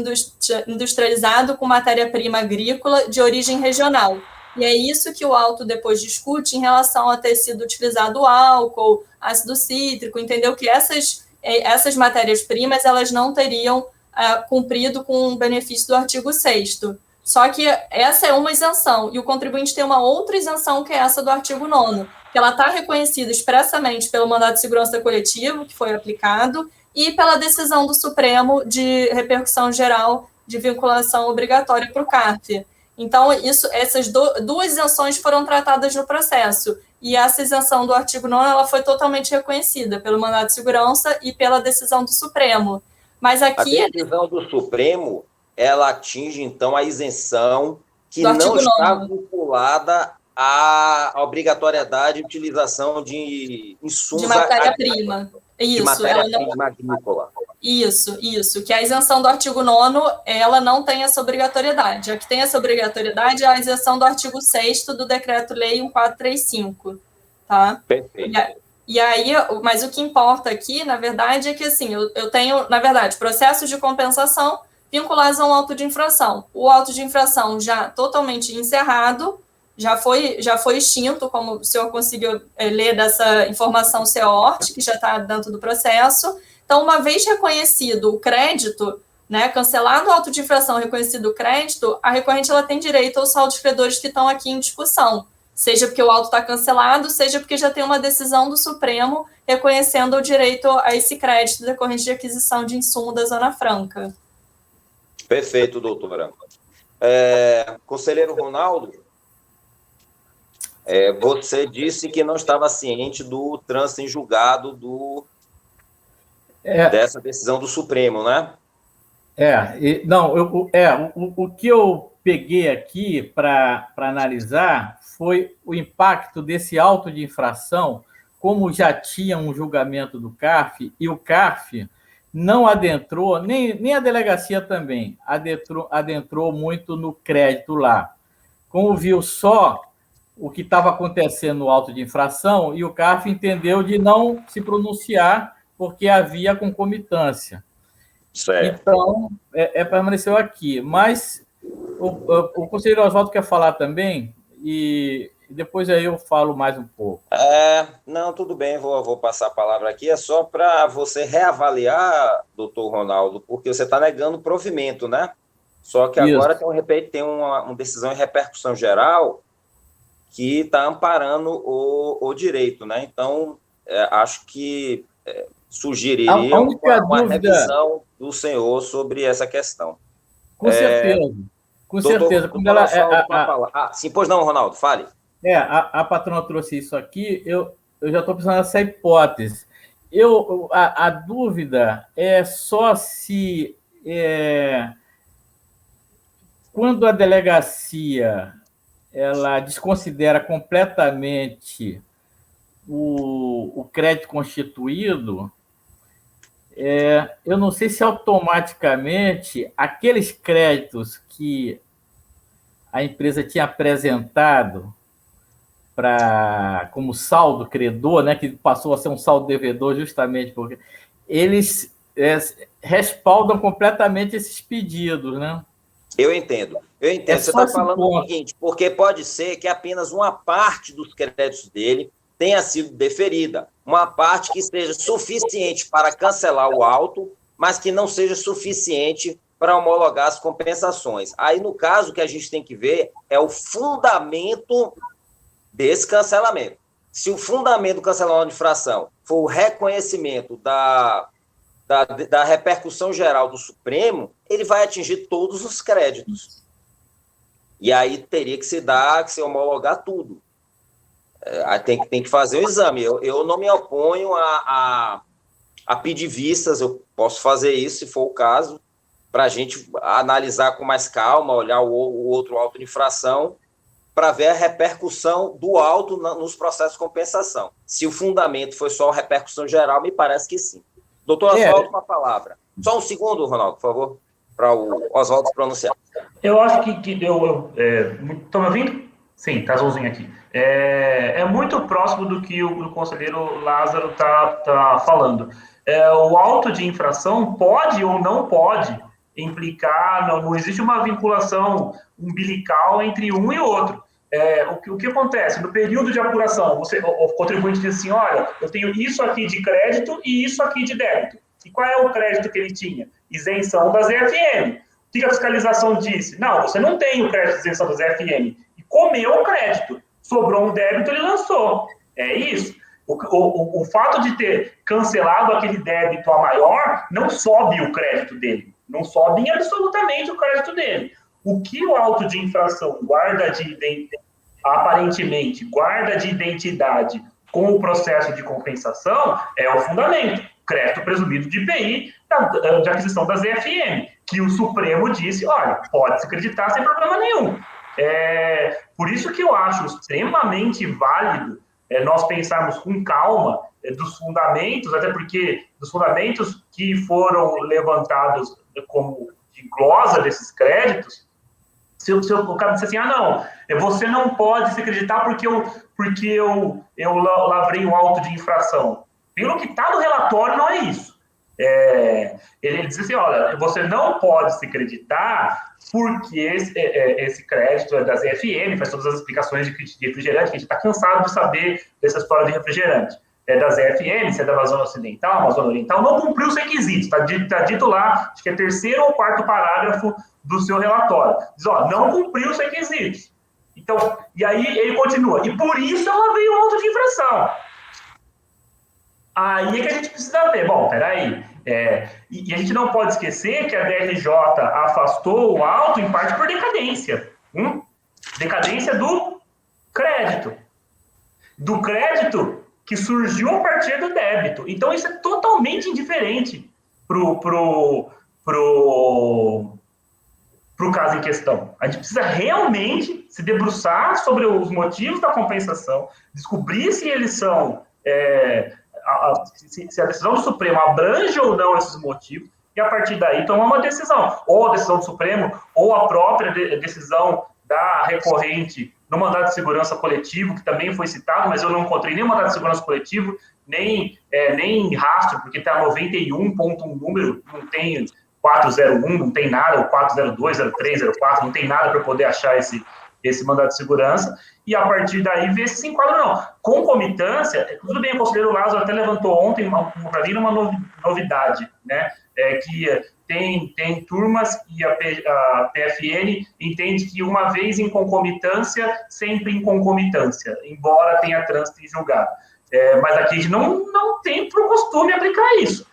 industrializado com matéria-prima agrícola de origem regional. E é isso que o auto depois discute em relação a ter sido utilizado álcool, ácido cítrico, entendeu? Que essas matérias-primas, elas não teriam cumprido com o benefício do artigo 6º. Só que essa é uma isenção, e o contribuinte tem uma outra isenção, que é essa do artigo 9º, que ela está reconhecida expressamente pelo mandado de segurança coletivo, que foi aplicado, e pela decisão do Supremo de repercussão geral de vinculação obrigatória para o CARF. Então, essas duas isenções foram tratadas no processo, e essa isenção do artigo 9º ela foi totalmente reconhecida pelo mandado de segurança e pela decisão do Supremo. Mas aqui... A decisão do Supremo, ela atinge, então, a isenção que não está vinculada à obrigatoriedade de utilização de insumos... De matéria-prima. Isso. De matéria-prima agrícola. Isso. Que a isenção do artigo 9º, ela não tem essa obrigatoriedade. A que tem essa obrigatoriedade é a isenção do artigo 6º do Decreto-Lei 1435. Tá? Perfeito. E aí, mas o que importa aqui, na verdade, é que, assim, eu tenho, na verdade, processos de compensação vinculados a um auto de infração. O auto de infração já totalmente encerrado, já foi extinto, como o senhor conseguiu ler dessa informação CEORT, que já está dentro do processo. Então, uma vez reconhecido o crédito, né, cancelado o auto de infração, reconhecido o crédito, a recorrente ela tem direito aos saldos credores que estão aqui em discussão, seja porque o auto está cancelado, seja porque já tem uma decisão do Supremo reconhecendo o direito a esse crédito decorrente de aquisição de insumo da Zona Franca. Perfeito, doutora. Conselheiro Ronaldo, você disse que não estava ciente do trânsito em julgado dessa decisão do Supremo, né? O que eu peguei aqui para analisar foi o impacto desse auto de infração, como já tinha um julgamento do CARF, e o CARF não adentrou, nem a delegacia também, adentrou muito no crédito lá. Como viu só o que estava acontecendo no auto de infração, e o CARF entendeu de não se pronunciar, porque havia concomitância. Certo. Então, permaneceu aqui. Mas o conselheiro Oswaldo quer falar também, e depois aí eu falo mais um pouco. Não, tudo bem, vou passar a palavra aqui. É só para você reavaliar, doutor Ronaldo, porque você está negando o provimento, né? Só que agora tem uma decisão em repercussão geral que está amparando o direito, né? Então, acho que sugeriria uma revisão do senhor sobre essa questão. Com certeza. Com certeza. Quando ela, sim, pois não, Ronaldo, fale. A patrona trouxe isso aqui, eu já estou pensando nessa hipótese. A dúvida é só se, quando a delegacia ela desconsidera completamente o crédito constituído, eu não sei se automaticamente aqueles créditos que a empresa tinha apresentado como saldo credor, né, que passou a ser um saldo devedor justamente porque eles respaldam completamente esses pedidos, né? Eu entendo. Você está falando o seguinte, porque pode ser que apenas uma parte dos créditos dele tenha sido deferida, uma parte que seja suficiente para cancelar o auto, mas que não seja suficiente para homologar as compensações. Aí, no caso, o que a gente tem que ver é o fundamento desse cancelamento. Se o fundamento do cancelamento de infração for o reconhecimento da repercussão geral do Supremo, ele vai atingir todos os créditos. E aí teria que se homologar tudo. Tem que fazer o exame. Eu não me oponho a pedir vistas, eu posso fazer isso, se for o caso, para a gente analisar com mais calma, olhar o outro auto de infração, para ver a repercussão do auto nos processos de compensação. Se o fundamento foi só a repercussão geral, me parece que sim. Doutor Oswaldo, uma palavra. Só um segundo, Ronaldo, por favor, para o Oswaldo se pronunciar. Eu acho que estão me ouvindo? Sim, está azulzinho aqui. É muito próximo do que o conselheiro Lázaro está falando. O auto de infração pode ou não pode implicar, não existe uma vinculação umbilical entre um e outro. O que acontece? No período de apuração, o contribuinte diz assim, olha, eu tenho isso aqui de crédito e isso aqui de débito. E qual é o crédito que ele tinha? Isenção da ZFM. O que a fiscalização disse? Não, você não tem o crédito de isenção da ZFM. E comeu o crédito. Sobrou um débito, ele lançou. É isso. O fato de ter cancelado aquele débito a maior não sobe o crédito dele. Não sobe absolutamente o crédito dele. O que o auto de infração aparentemente guarda de identidade com o processo de compensação é o fundamento, crédito presumido de IPI de aquisição da ZFM, que o Supremo disse, olha, pode se acreditar sem problema nenhum. Por isso que eu acho extremamente válido nós pensarmos com calma dos fundamentos, até porque dos fundamentos que foram levantados como de glosa desses créditos, se o cara disser assim, não, você não pode se acreditar porque eu lavrei um auto de infração. Pelo que está no relatório, não é isso. Ele diz assim, olha, você não pode se acreditar porque esse crédito é da ZFM, faz todas as explicações de refrigerante, que a gente está cansado de saber dessa história de refrigerante. É da ZFM, se é da Amazônia Ocidental, Amazônia Oriental, não cumpriu os requisitos, está dito lá, acho que é 3º ou 4º parágrafo do seu relatório. Diz, não cumpriu os requisitos. Então, e aí ele continua, e por isso ela veio auto de infração. Aí é que a gente precisa ver, bom, peraí, e a gente não pode esquecer que a DRJ afastou o auto em parte por decadência. Decadência do crédito. Do crédito que surgiu a partir do débito. Então, isso é totalmente indiferente pro caso em questão. A gente precisa realmente se debruçar sobre os motivos da compensação, descobrir se eles são... se a decisão do Supremo abrange ou não esses motivos, e a partir daí tomar uma decisão. Ou a decisão do Supremo, ou a própria decisão da recorrente no mandado de segurança coletivo, que também foi citado, mas eu não encontrei nem mandado de segurança coletivo, nem rastro, porque está 91 ponto um número, não tem 401, não tem nada, ou 402, 03, 04, não tem nada para poder achar esse mandado de segurança, e a partir daí ver se enquadra ou não. Concomitância, tudo bem, o conselheiro Lázaro até levantou ontem para mim uma novidade, né? Que tem turmas e a PFN entende que uma vez em concomitância, sempre em concomitância, embora tenha trânsito em julgado. Mas aqui a gente não tem por costume aplicar isso.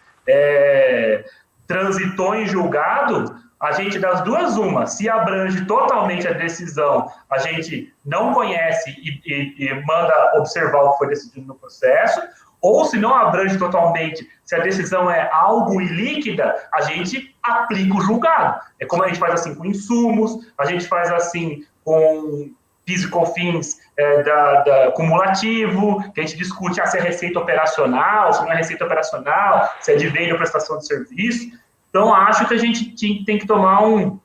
Transitou em julgado, a gente das duas uma, se abrange totalmente a decisão, a gente não conhece e manda observar o que foi decidido no processo, ou se não abrange totalmente, se a decisão é algo ilíquida, a gente aplica o julgado. É como a gente faz assim com insumos, a gente faz assim com PIS e COFINS cumulativo, que a gente discute se é receita operacional, se não é receita operacional, se é direito ou prestação de serviço. Então, acho que a gente tem que tomar um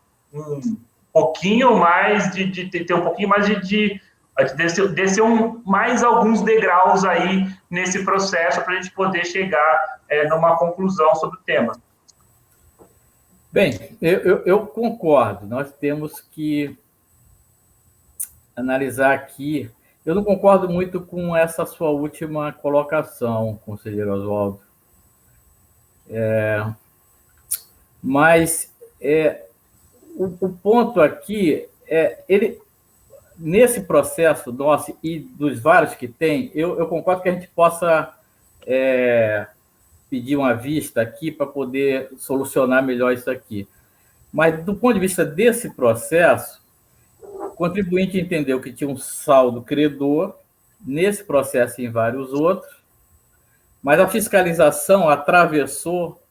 pouquinho mais ter um pouquinho mais de descer mais alguns degraus aí nesse processo para a gente poder chegar numa conclusão sobre o tema. Bem, eu concordo. Nós temos que analisar aqui Eu não concordo muito com essa sua última colocação, conselheiro Oswaldo. Mas o ponto aqui nesse processo nosso e dos vários que tem, eu concordo que a gente possa pedir uma vista aqui para poder solucionar melhor isso aqui. Mas, do ponto de vista desse processo, o contribuinte entendeu que tinha um saldo credor nesse processo e em vários outros, mas a fiscalização atravessou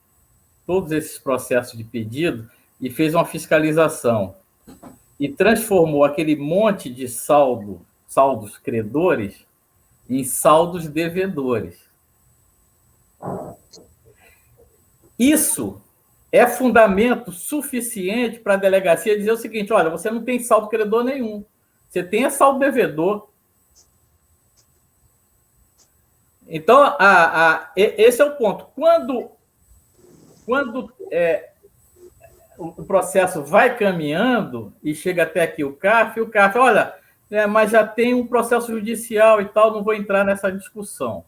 todos esses processos de pedido e fez uma fiscalização e transformou aquele monte de saldos credores em saldos devedores. Isso é fundamento suficiente para a delegacia dizer o seguinte: olha, você não tem saldo credor nenhum, você tem saldo devedor. Então, esse é o ponto. Quando o processo vai caminhando e chega até aqui o CARF, olha, mas já tem um processo judicial e tal, não vou entrar nessa discussão.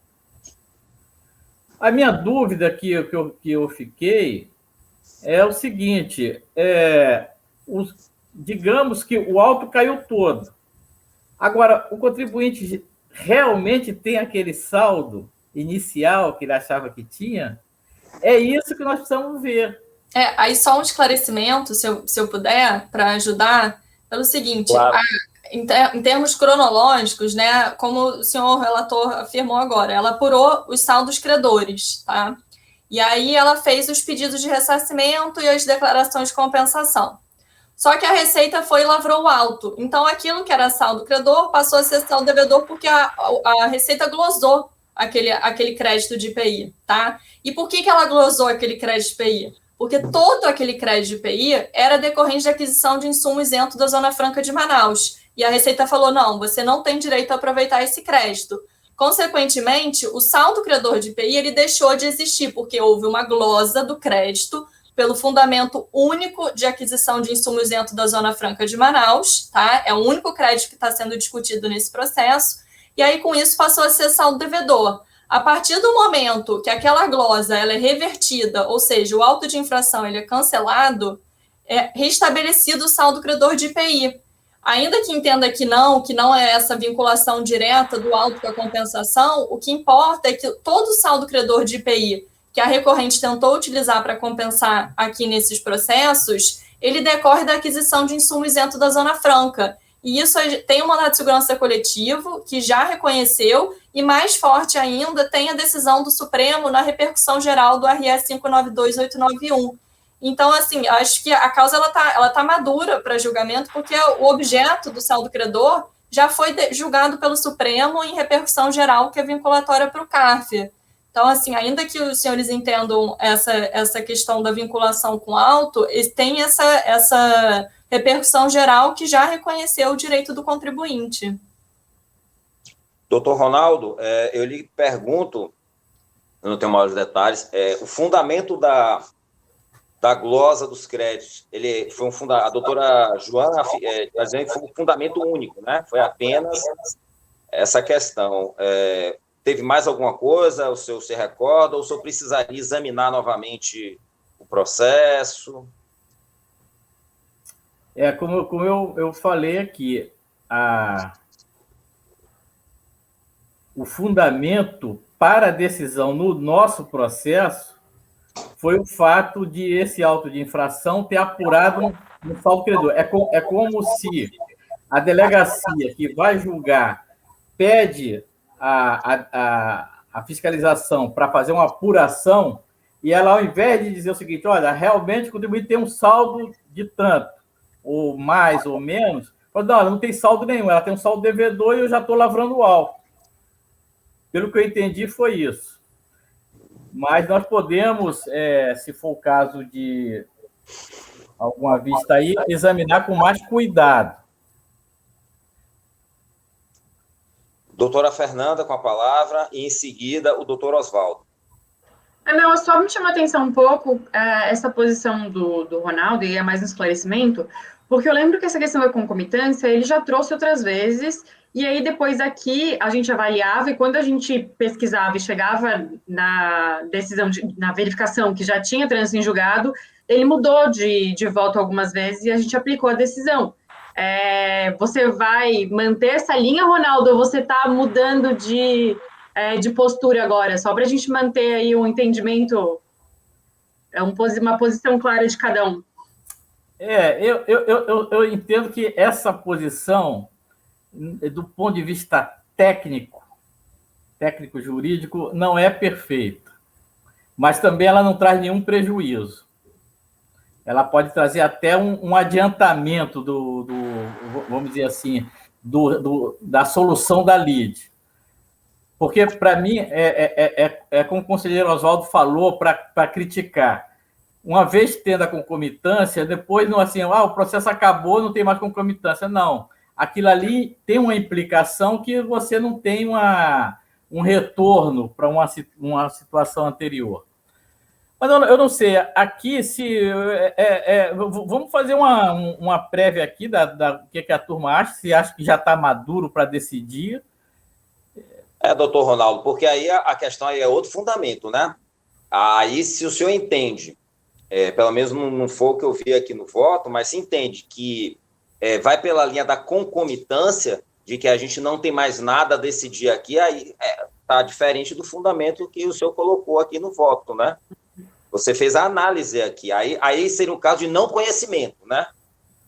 A minha dúvida que eu fiquei é o seguinte, digamos que o auto caiu todo. Agora, o contribuinte realmente tem aquele saldo inicial que ele achava que tinha? É isso que nós precisamos ver. Aí só um esclarecimento, se eu puder, para ajudar, pelo seguinte, claro. Em termos cronológicos, né, como o senhor relator afirmou agora, ela apurou os saldos credores, tá? E aí ela fez os pedidos de ressarcimento e as declarações de compensação. Só que a Receita foi e lavrou o auto. Então, aquilo que era saldo credor passou a ser saldo devedor porque a Receita glosou aquele crédito de IPI, tá? E por que ela glosou aquele crédito de IPI? Porque todo aquele crédito de IPI era decorrente de aquisição de insumo isento da Zona Franca de Manaus. E a Receita falou, não, você não tem direito a aproveitar esse crédito. Consequentemente, o saldo credor de IPI ele deixou de existir, porque houve uma glosa do crédito pelo fundamento único de aquisição de insumo isento da Zona Franca de Manaus, tá? É o único crédito que está sendo discutido nesse processo, e aí com isso passou a ser saldo devedor. A partir do momento que aquela glosa ela é revertida, ou seja, o auto de infração ele é cancelado, é restabelecido o saldo credor de IPI. Ainda que entenda que não é essa vinculação direta do auto com a compensação, o que importa é que todo o saldo credor de IPI que a recorrente tentou utilizar para compensar aqui nesses processos, ele decorre da aquisição de insumo isento da Zona Franca. E isso tem um mandato de segurança coletivo que já reconheceu, e mais forte ainda, tem a decisão do Supremo na repercussão geral do RS 592891. Então, assim, acho que a causa ela tá madura para julgamento, porque o objeto do saldo credor já foi julgado pelo Supremo em repercussão geral, que é vinculatória para o CARF. Então, assim, ainda que os senhores entendam essa questão da vinculação com o auto, tem essa repercussão geral que já reconheceu o direito do contribuinte. Doutor Ronaldo, eu lhe pergunto, eu não tenho maiores detalhes, o fundamento da glosa dos créditos, ele foi a doutora Joana foi um fundamento único, né? Foi apenas essa questão. Teve mais alguma coisa, o senhor se recorda, ou o senhor precisaria examinar novamente o processo? Como eu falei aqui, o fundamento para a decisão no nosso processo foi o fato de esse auto de infração ter apurado um saldo credor. É como se a delegacia que vai julgar pede a fiscalização para fazer uma apuração e ela, ao invés de dizer o seguinte, olha, realmente o contribuinte tem um saldo de tanto, ou mais ou menos, fala, não, ela não tem saldo nenhum, ela tem um saldo devedor e eu já estou lavrando o auto. Pelo que eu entendi, foi isso. Mas nós podemos, se for o caso de alguma vista aí, examinar com mais cuidado. Doutora Fernanda com a palavra e, em seguida, o doutor Oswaldo. Não, só me chama a atenção um pouco essa posição do Ronaldo, e é mais um esclarecimento, porque eu lembro que essa questão da concomitância ele já trouxe outras vezes, E aí, depois aqui, a gente avaliava, e quando a gente pesquisava e chegava na decisão, na verificação que já tinha trânsito em julgado, ele mudou de voto algumas vezes e a gente aplicou a decisão. Você vai manter essa linha, Ronaldo, ou você está mudando de postura agora? Só para a gente manter aí um entendimento, uma posição clara de cada um. Eu entendo que essa posição, do ponto de vista técnico-jurídico, não é perfeita, mas também ela não traz nenhum prejuízo. Ela pode trazer até um adiantamento vamos dizer assim, da solução da lide. Porque, para mim, como o conselheiro Oswaldo falou, para criticar. Uma vez tendo a concomitância, depois não assim, o processo acabou, não tem mais concomitância. Não. Aquilo ali tem uma implicação que você não tem um retorno para uma situação anterior. Mas eu não sei, aqui, vamos fazer uma prévia aqui da que a turma acha, se acha que já está maduro para decidir. Doutor Ronaldo, porque aí a questão aí é outro fundamento, né? Aí, se o senhor entende, pelo menos não foi o que eu vi aqui no voto, mas se entende que vai pela linha da concomitância, de que a gente não tem mais nada a decidir aqui, aí está diferente do fundamento que o senhor colocou aqui no voto, né? Você fez a análise aqui, aí seria um caso de não conhecimento, né?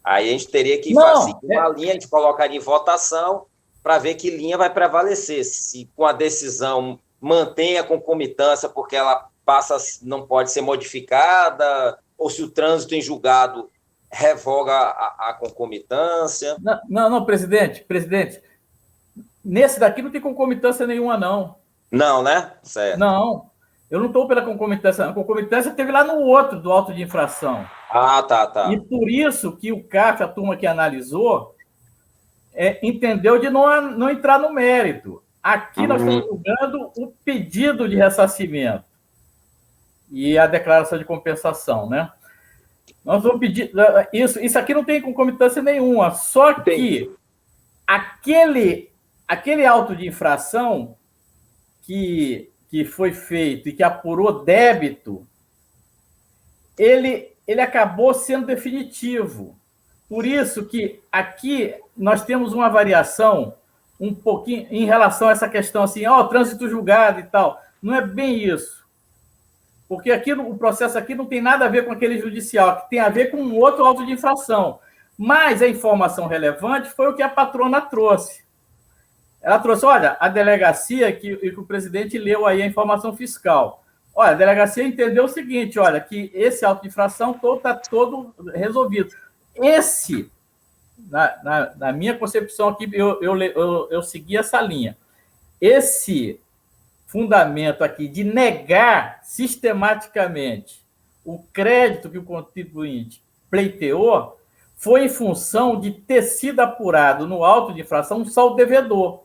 Aí a gente teria que fazer uma linha, a gente colocaria em votação para ver que linha vai prevalecer, se com a decisão mantém a concomitância porque ela não pode ser modificada, ou se o trânsito em julgado revoga a concomitância. Não, presidente, nesse daqui não tem concomitância nenhuma, não. Não, né? Certo. Não, eu não estou pela concomitância. A concomitância teve lá no outro, do auto de infração. Tá. E por isso que o CAF, a turma que analisou, entendeu de não entrar no mérito. Aqui nós estamos julgando o pedido de ressarcimento e a declaração de compensação, né? Nós vamos pedir... Isso aqui não tem concomitância nenhuma, só que aquele auto de infração que foi feito e que apurou débito, ele acabou sendo definitivo. Por isso que aqui nós temos uma variação um pouquinho em relação a essa questão assim, trânsito julgado e tal. Não é bem isso. Porque aqui, o processo aqui não tem nada a ver com aquele judicial, que tem a ver com um outro auto de infração. Mas a informação relevante foi o que a patrona trouxe. Ela trouxe, olha, a delegacia, que o presidente leu aí a informação fiscal. Olha, a delegacia entendeu o seguinte, olha, que esse auto de infração está todo resolvido. Esse, na minha concepção aqui, eu segui essa linha. Esse fundamento aqui de negar sistematicamente o crédito que o contribuinte pleiteou foi em função de ter sido apurado no auto de infração um saldo devedor.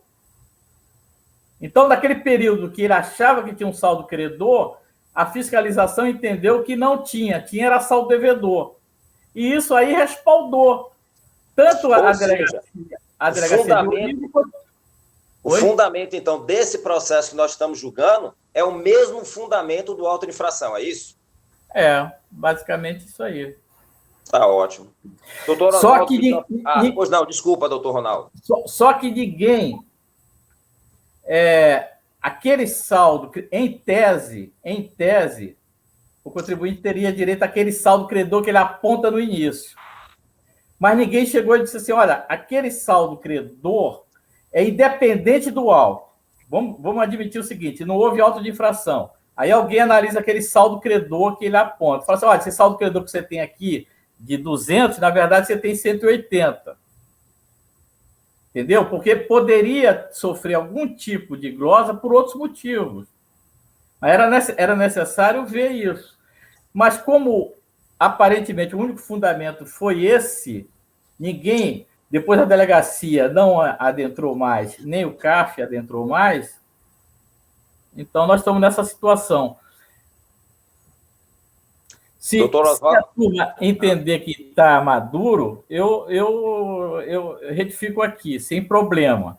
Então, naquele período que ele achava que tinha um saldo credor, a fiscalização entendeu que não tinha era saldo devedor. E isso aí respaldou tanto a delegacia o fundamento, então, desse processo que nós estamos julgando é o mesmo fundamento do auto de infração, é isso? Basicamente isso aí. Tá ótimo. Doutor Ronaldo, pois não, desculpa, doutor Ronaldo. Só que ninguém... aquele saldo, em tese, o contribuinte teria direito àquele saldo credor que ele aponta no início. Mas ninguém chegou e disse assim, olha, aquele saldo credor é independente do auto. Vamos admitir o seguinte, não houve auto de infração. Aí alguém analisa aquele saldo credor que ele aponta. Fala assim, olha, esse saldo credor que você tem aqui de 200, na verdade você tem 180. Entendeu? Porque poderia sofrer algum tipo de glosa por outros motivos. Mas era necessário ver isso. Mas como, aparentemente, o único fundamento foi esse, ninguém, depois a delegacia não adentrou mais, nem o CAF adentrou mais, então nós estamos nessa situação. Se a turma entender que está maduro, eu retifico aqui, sem problema.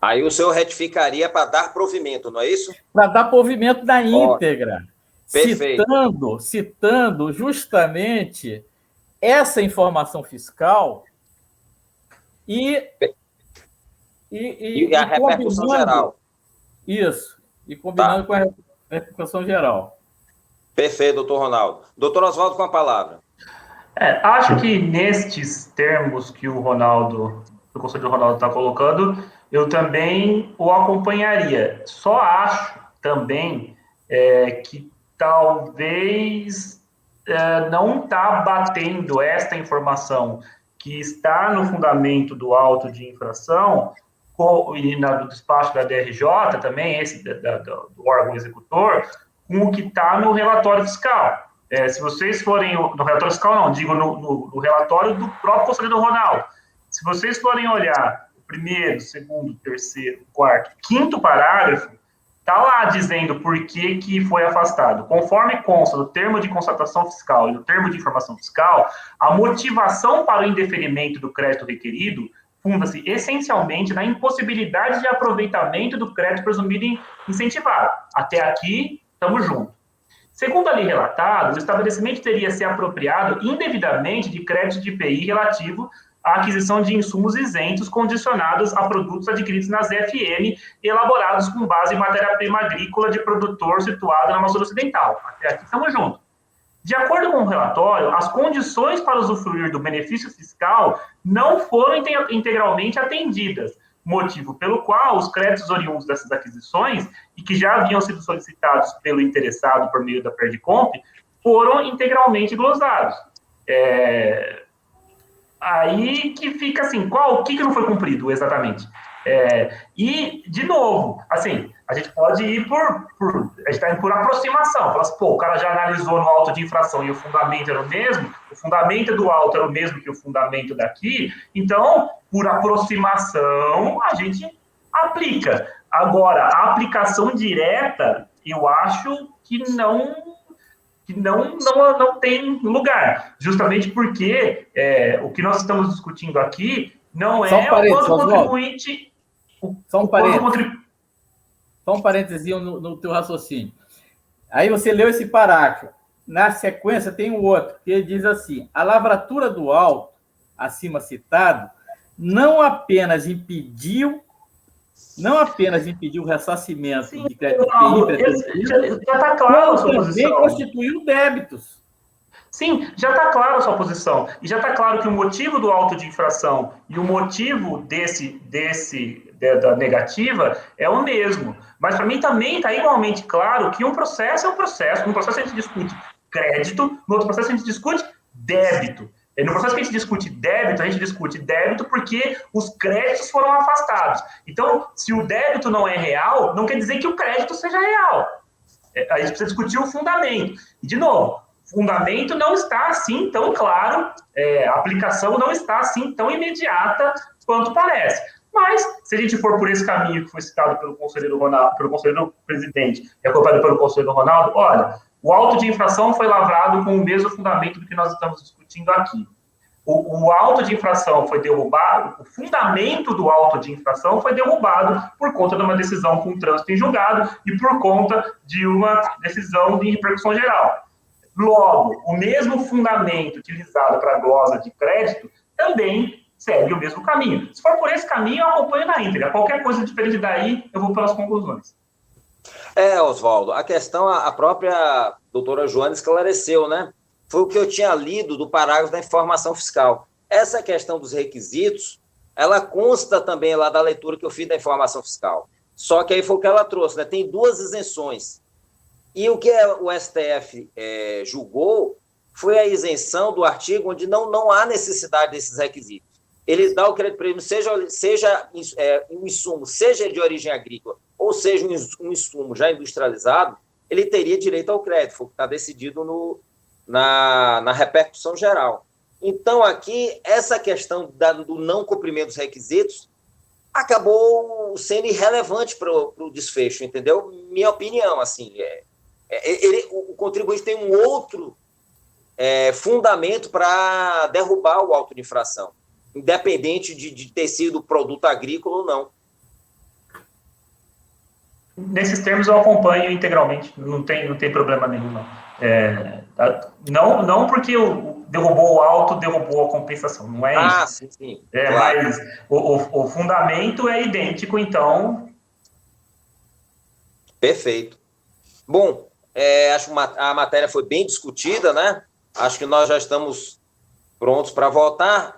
Aí o senhor retificaria para dar provimento, não é isso? Para dar provimento na íntegra, perfeito. citando justamente essa informação fiscal e a repercussão geral. Isso, e combinando com a repercussão geral. Perfeito, doutor Ronaldo. Doutor Oswaldo, com a palavra. Acho que nestes termos que o conselheiro Ronaldo está colocando, eu também o acompanharia. Só acho também que talvez não está batendo esta informação que está no fundamento do auto de infração e no despacho da DRJ também, esse do órgão executor, com o que está no relatório fiscal. Se vocês forem no relatório fiscal, não, digo no relatório do próprio conselheiro Ronaldo. Se vocês forem olhar o primeiro, segundo, terceiro, quarto, quinto parágrafo, está lá dizendo por que foi afastado. Conforme consta no termo de constatação fiscal e no termo de informação fiscal, a motivação para o indeferimento do crédito requerido funda-se essencialmente na impossibilidade de aproveitamento do crédito presumido incentivado. Até aqui, estamos juntos. Segundo ali relatado, o estabelecimento teria se apropriado indevidamente de crédito de IPI relativo à aquisição de insumos isentos condicionados a produtos adquiridos nas FM elaborados com base em matéria-prima agrícola de produtor situado na Amazônia Ocidental. Até aqui estamos juntos. De acordo com o relatório, as condições para usufruir do benefício fiscal não foram integralmente atendidas, motivo pelo qual os créditos oriundos dessas aquisições, e que já haviam sido solicitados pelo interessado por meio da Perdicomp, foram integralmente glosados. Aí que fica assim, o que não foi cumprido exatamente? E, de novo, assim, a gente pode ir a gente está indo por aproximação. Fala assim, o cara já analisou no auto de infração e o fundamento era o mesmo, o fundamento do auto era o mesmo que o fundamento daqui, então, por aproximação, a gente aplica. Agora, a aplicação direta, eu acho que não tem lugar, justamente porque o que nós estamos discutindo aqui não é o quanto contribuinte... Só um parênteses no teu raciocínio. Aí você leu esse parágrafo. Na sequência tem um outro, que diz assim: a lavratura do auto, acima citado, não apenas impediu o ressarcimento de crédito PI, já está claro a sua posição. Também constituiu débitos. Sim, já está claro a sua posição. E já está claro que o motivo do auto de infração e o motivo da negativa é o mesmo. Mas para mim também está igualmente claro que um processo é um processo. Num processo a gente discute crédito, no outro processo a gente discute débito. E no processo que a gente discute débito porque os créditos foram afastados. Então, se o débito não é real, não quer dizer que o crédito seja real. A gente precisa discutir o fundamento. E, de novo, o fundamento não está assim tão claro, a aplicação não está assim tão imediata quanto parece. Mas, se a gente for por esse caminho que foi citado pelo conselheiro Ronaldo, pelo conselheiro presidente e acompanhado pelo conselheiro Ronaldo, olha, o auto de infração foi lavrado com o mesmo fundamento do que nós estamos discutindo aqui. O auto de infração foi derrubado, o fundamento do auto de infração foi derrubado por conta de uma decisão com trânsito em julgado e por conta de uma decisão de repercussão geral. Logo, o mesmo fundamento utilizado para a glosa de crédito também segue o mesmo caminho. Se for por esse caminho, eu acompanho na íntegra. Qualquer coisa diferente daí, eu vou pelas conclusões. Oswaldo, a questão, a própria doutora Joana esclareceu, né? Foi o que eu tinha lido do parágrafo da informação fiscal. Essa questão dos requisitos, ela consta também lá da leitura que eu fiz da informação fiscal. Só que aí foi o que ela trouxe, né? Tem duas isenções. E o que o STF julgou foi a isenção do artigo onde não há necessidade desses requisitos. Ele dá o crédito prêmio, seja um insumo, seja de origem agrícola, ou seja um insumo já industrializado, ele teria direito ao crédito, foi o que está decidido na repercussão geral. Então, aqui, essa questão do não cumprimento dos requisitos acabou sendo irrelevante para o desfecho, entendeu? Minha opinião, assim, o contribuinte tem um outro fundamento para derrubar o auto de infração, independente de ter sido produto agrícola ou não. Nesses termos eu acompanho integralmente, não tem problema nenhum, não. Não porque derrubou o alto, derrubou a compensação, não é isso. Sim, claro. Mas o fundamento é idêntico, então... Perfeito. Bom, acho que a matéria foi bem discutida, né? Acho que nós já estamos prontos para votar.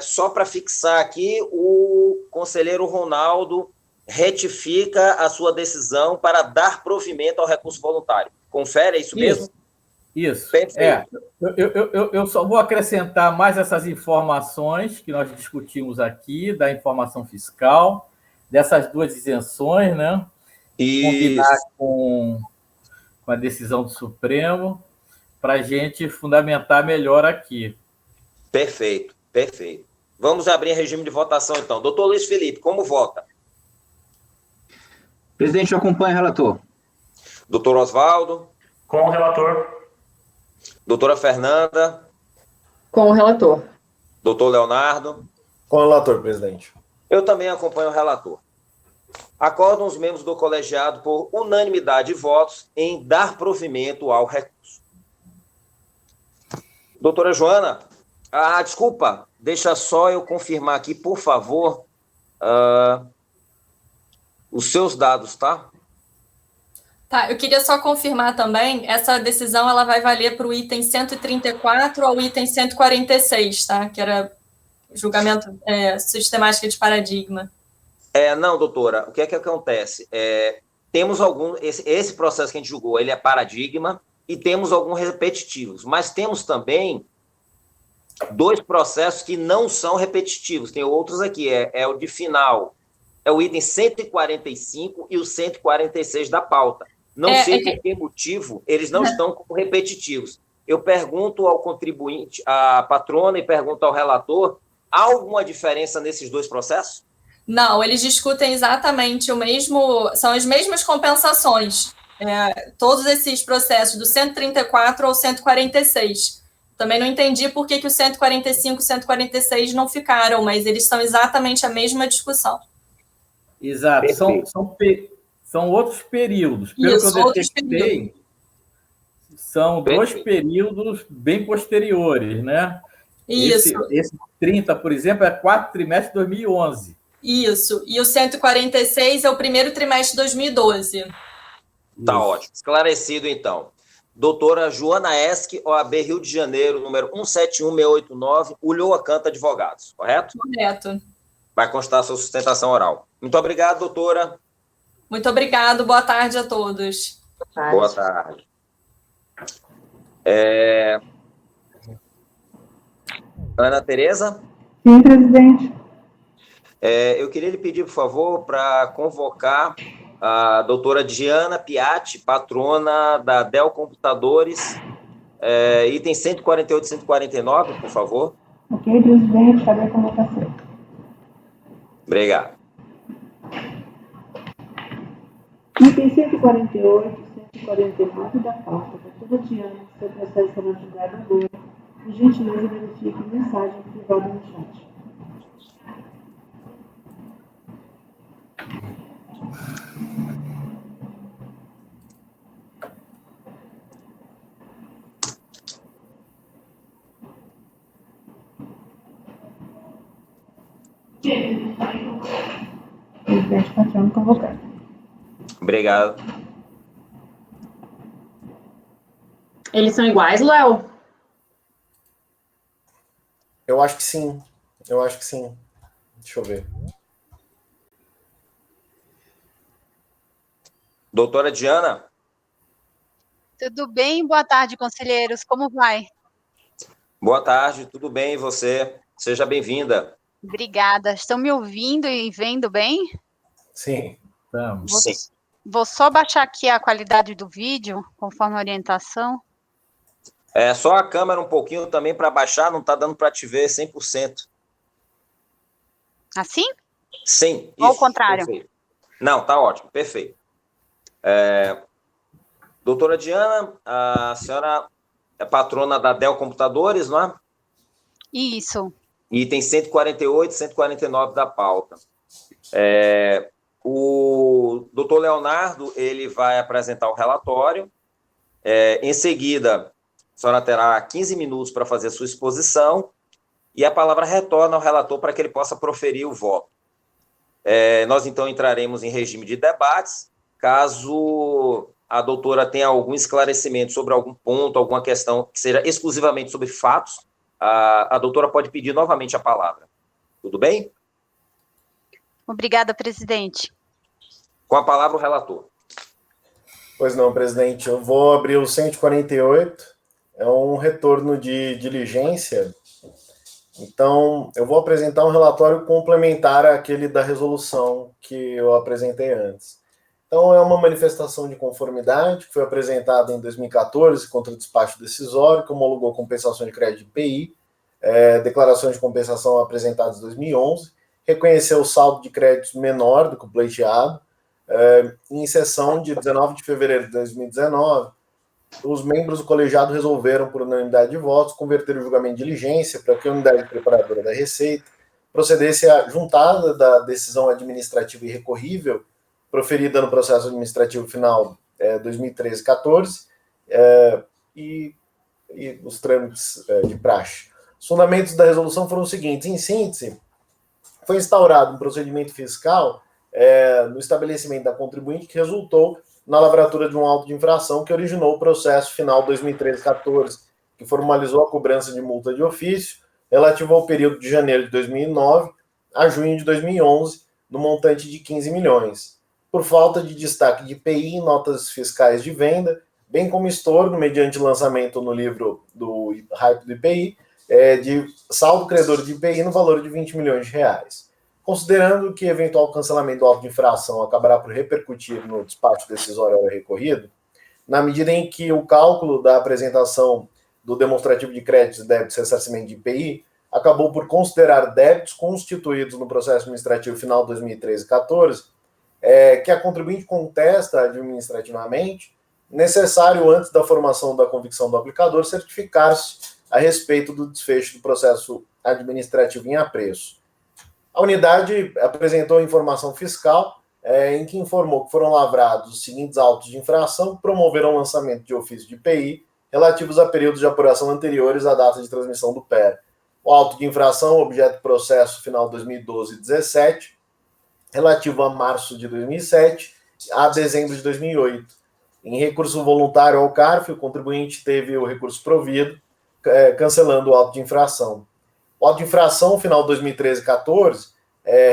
Só para fixar aqui, o conselheiro Ronaldo retifica a sua decisão para dar provimento ao recurso voluntário. Confere, é isso mesmo? Isso. Perfeito. Eu só vou acrescentar mais essas informações que nós discutimos aqui, da informação fiscal, dessas duas isenções, né? Combinar com a decisão do Supremo, para a gente fundamentar melhor aqui. Perfeito. Vamos abrir regime de votação, então. Doutor Luiz Felipe, como vota? Presidente, eu acompanho o relator. Doutor Oswaldo? Com o relator. Doutora Fernanda? Com o relator. Doutor Leonardo? Com o relator, presidente. Eu também acompanho o relator. Acordam os membros do colegiado por unanimidade de votos em dar provimento ao recurso. Doutora Joana, desculpa, deixa só eu confirmar aqui, por favor, os seus dados, tá? Tá, eu queria só confirmar também, essa decisão ela vai valer para o item 134 ao item 146, tá? Que era julgamento sistemática de paradigma. Não, doutora, o que é que acontece? Temos esse processo que a gente julgou, ele é paradigma, e temos alguns repetitivos, mas temos também 2 processos que não são repetitivos, tem outros aqui, o de final, é o item 145 e o 146 da pauta. Não sei por que motivo eles não estão como repetitivos. Eu pergunto ao contribuinte, à patrona, e pergunto ao relator, há alguma diferença nesses 2 processos? Não, eles discutem exatamente são as mesmas compensações, todos esses processos, do 134 ao 146. Também não entendi por que o 145 e o 146 não ficaram, mas eles são exatamente a mesma discussão. Exato, são outros períodos. Pelo que eu detectei, são 2 períodos bem posteriores, né? Isso. Esse 30, por exemplo, é 4º trimestre de 2011. Isso, e o 146 é o 1º trimestre de 2012. Tá ótimo, esclarecido então. Doutora Joana Esch, OAB Rio de Janeiro, número 171689, Ulloa Canta Advogados, correto? Correto. Vai constar a sua sustentação oral. Muito obrigado, doutora. Muito obrigado, boa tarde a todos. Boa tarde. Ana Tereza? Sim, presidente. Eu queria lhe pedir, por favor, para convocar a doutora Diana Piatti, patrona da Dell Computadores, item 148 e 149, por favor. Ok, presidente, cadê a convocação? Obrigado. Item 148 e 149 da pauta. Doutora Diana, seu processo será julgado agora. Por gentileza, verifique mensagem privada no chat. Presidente patrono convocado. Obrigado. Eles são iguais, Léo? Eu acho que sim. Deixa eu ver. Doutora Diana? Tudo bem? Boa tarde, conselheiros. Como vai? Boa tarde, tudo bem e você? Seja bem-vinda. Obrigada. Estão me ouvindo e vendo bem? Sim. Vamos. Sim. Vou só baixar aqui a qualidade do vídeo, conforme a orientação. Só a câmera um pouquinho também para baixar, não está dando para te ver 100%. Assim? Sim. Ou ao contrário? Perfeito. Não, tá ótimo, perfeito. Doutora Diana, a senhora é patrona da Dell Computadores, não é? Isso. Item 148 e 149 da pauta. o doutor Leonardo ele vai apresentar o relatório. Em seguida, a senhora terá 15 minutos para fazer a sua exposição e a palavra retorna ao relator para que ele possa proferir o voto. Nós, então, entraremos em regime de debates. Caso a doutora tenha algum esclarecimento sobre algum ponto, alguma questão que seja exclusivamente sobre fatos, a doutora pode pedir novamente a palavra. Tudo bem? Obrigada, presidente. Com a palavra o relator. Pois não, presidente. Eu vou abrir o 148. É um retorno de diligência. Então, eu vou apresentar um relatório complementar àquele da resolução que eu apresentei antes. Então, é uma manifestação de conformidade que foi apresentada em 2014 contra o despacho decisório, que homologou compensação de crédito de IPI, declarações de compensação apresentadas em 2011, reconheceu o saldo de créditos menor do que o pleiteado. Em sessão de 19 de fevereiro de 2019, os membros do colegiado resolveram, por unanimidade de votos, converter o julgamento de diligência para que a unidade preparadora da Receita procedesse à juntada da decisão administrativa irrecorrível proferida no processo administrativo final 2013-14 e os trâmites de praxe. Os fundamentos da resolução foram os seguintes. Em síntese, foi instaurado um procedimento fiscal no estabelecimento da contribuinte que resultou na lavratura de um auto de infração que originou o processo final 2013-14, que formalizou a cobrança de multa de ofício relativo ao período de janeiro de 2009 a junho de 2011, no montante de 15 milhões, por falta de destaque de IPI em notas fiscais de venda, bem como estorno, mediante lançamento no livro do hype do IPI, de saldo credor de IPI no valor de 20 milhões de reais. Considerando que eventual cancelamento do auto de infração acabará por repercutir no despacho decisório recorrido, na medida em que o cálculo da apresentação do demonstrativo de créditos e débitos e ressarcimento de IPI acabou por considerar débitos constituídos no processo administrativo final 2013-14, que a contribuinte contesta administrativamente, necessário, antes da formação da convicção do aplicador, certificar-se a respeito do desfecho do processo administrativo em apreço. A unidade apresentou informação fiscal em que informou que foram lavrados os seguintes autos de infração que promoveram o lançamento de ofício de IPI relativos a períodos de apuração anteriores à data de transmissão do PER. O auto de infração, objeto do processo final 2012-17, relativo a março de 2007 a dezembro de 2008. Em recurso voluntário ao CARF, o contribuinte teve o recurso provido, cancelando o auto de infração. O auto de infração final 2013-14,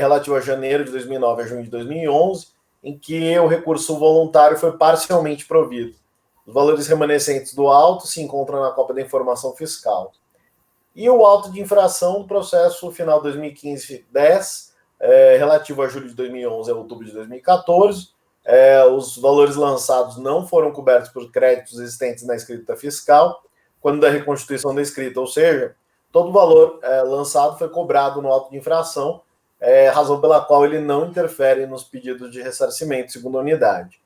relativo a janeiro de 2009 a junho de 2011, em que o recurso voluntário foi parcialmente provido. Os valores remanescentes do auto se encontram na cópia da informação fiscal. E o auto de infração do processo final 2015-10, relativo a julho de 2011 a outubro de 2014, os valores lançados não foram cobertos por créditos existentes na escrita fiscal, quando da reconstituição da escrita, ou seja, todo o valor lançado foi cobrado no auto de infração, razão pela qual ele não interfere nos pedidos de ressarcimento, segundo a unidade.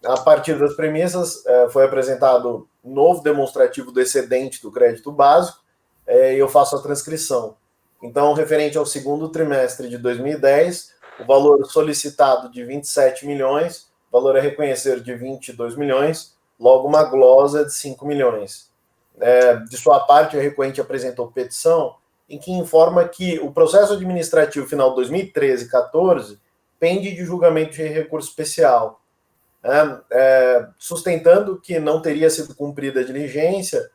A partir das premissas, foi apresentado um novo demonstrativo do excedente do crédito básico, e eu faço a transcrição. Então, referente ao segundo trimestre de 2010, o valor solicitado de 27 milhões, o valor a reconhecer de 22 milhões, logo uma glosa de 5 milhões. De sua parte, a recorrente apresentou petição em que informa que o processo administrativo final 2013-14 pende de julgamento de recurso especial, sustentando que não teria sido cumprida a diligência,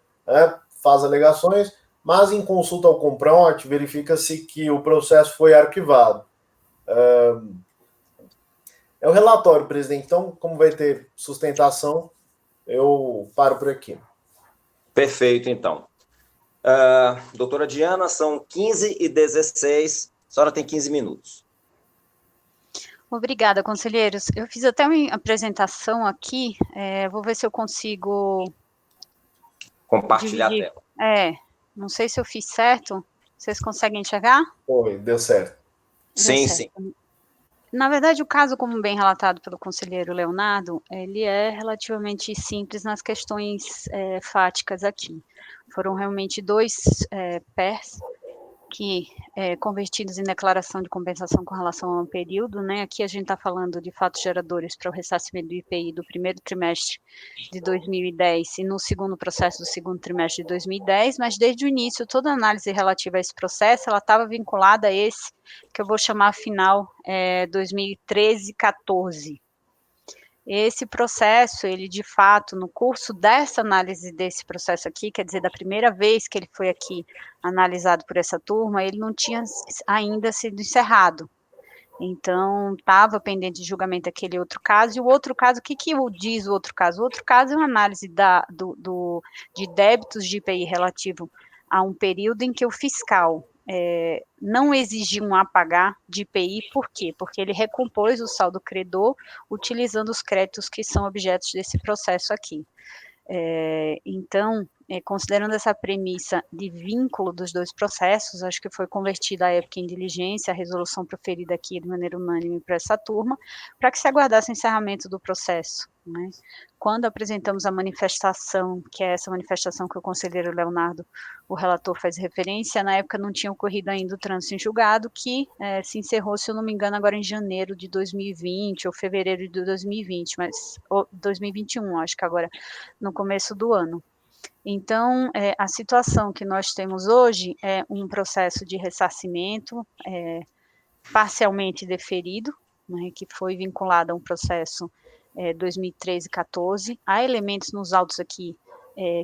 faz alegações, mas em consulta ao Comprote verifica-se que o processo foi arquivado. É o relatório, presidente. Então, como vai ter sustentação, eu paro por aqui. Perfeito, então. Doutora Diana, são 15h16, a senhora tem 15 minutos. Obrigada, conselheiros. Eu fiz até uma apresentação aqui, vou ver se eu consigo... Compartilhar dividir. a tela. Não sei se eu fiz certo. Vocês conseguem enxergar? Foi, deu certo. Sim, certo. sim. Na verdade, o caso, como bem relatado pelo conselheiro Leonardo, ele é relativamente simples nas questões fáticas aqui. Foram realmente dois PERs aqui convertidos em declaração de compensação com relação a um período, né? Aqui a gente está falando de fatos geradores para o ressarcimento do IPI do primeiro trimestre de 2010 e no segundo processo do segundo trimestre de 2010, mas desde o início toda a análise relativa a esse processo ela estava vinculada a esse que eu vou chamar final 2013-14. Esse processo, ele de fato, no curso dessa análise desse processo aqui, quer dizer, da primeira vez que ele foi aqui analisado por essa turma, ele não tinha ainda sido encerrado. Então, estava pendente de julgamento aquele outro caso, e o outro caso, o que diz o outro caso? O outro caso é uma análise de débitos de IPI relativo a um período em que o fiscal não exigiu um apagar de IPI, por quê? Porque ele recompôs o saldo credor utilizando os créditos que são objetos desse processo aqui. Então, considerando essa premissa de vínculo dos dois processos, acho que foi convertida à época em diligência a resolução proferida aqui de maneira unânime para essa turma, para que se aguardasse o encerramento do processo, né? Quando apresentamos a manifestação, que é essa manifestação que o conselheiro Leonardo, o relator, faz referência, na época não tinha ocorrido ainda o trânsito em julgado, que se encerrou, se eu não me engano, agora em janeiro de 2020, ou fevereiro de 2020, ou 2021, acho que agora, no começo do ano. Então, a situação que nós temos hoje é um processo de ressarcimento parcialmente deferido, né, que foi vinculado a um processo 2013-14. Há elementos nos autos aqui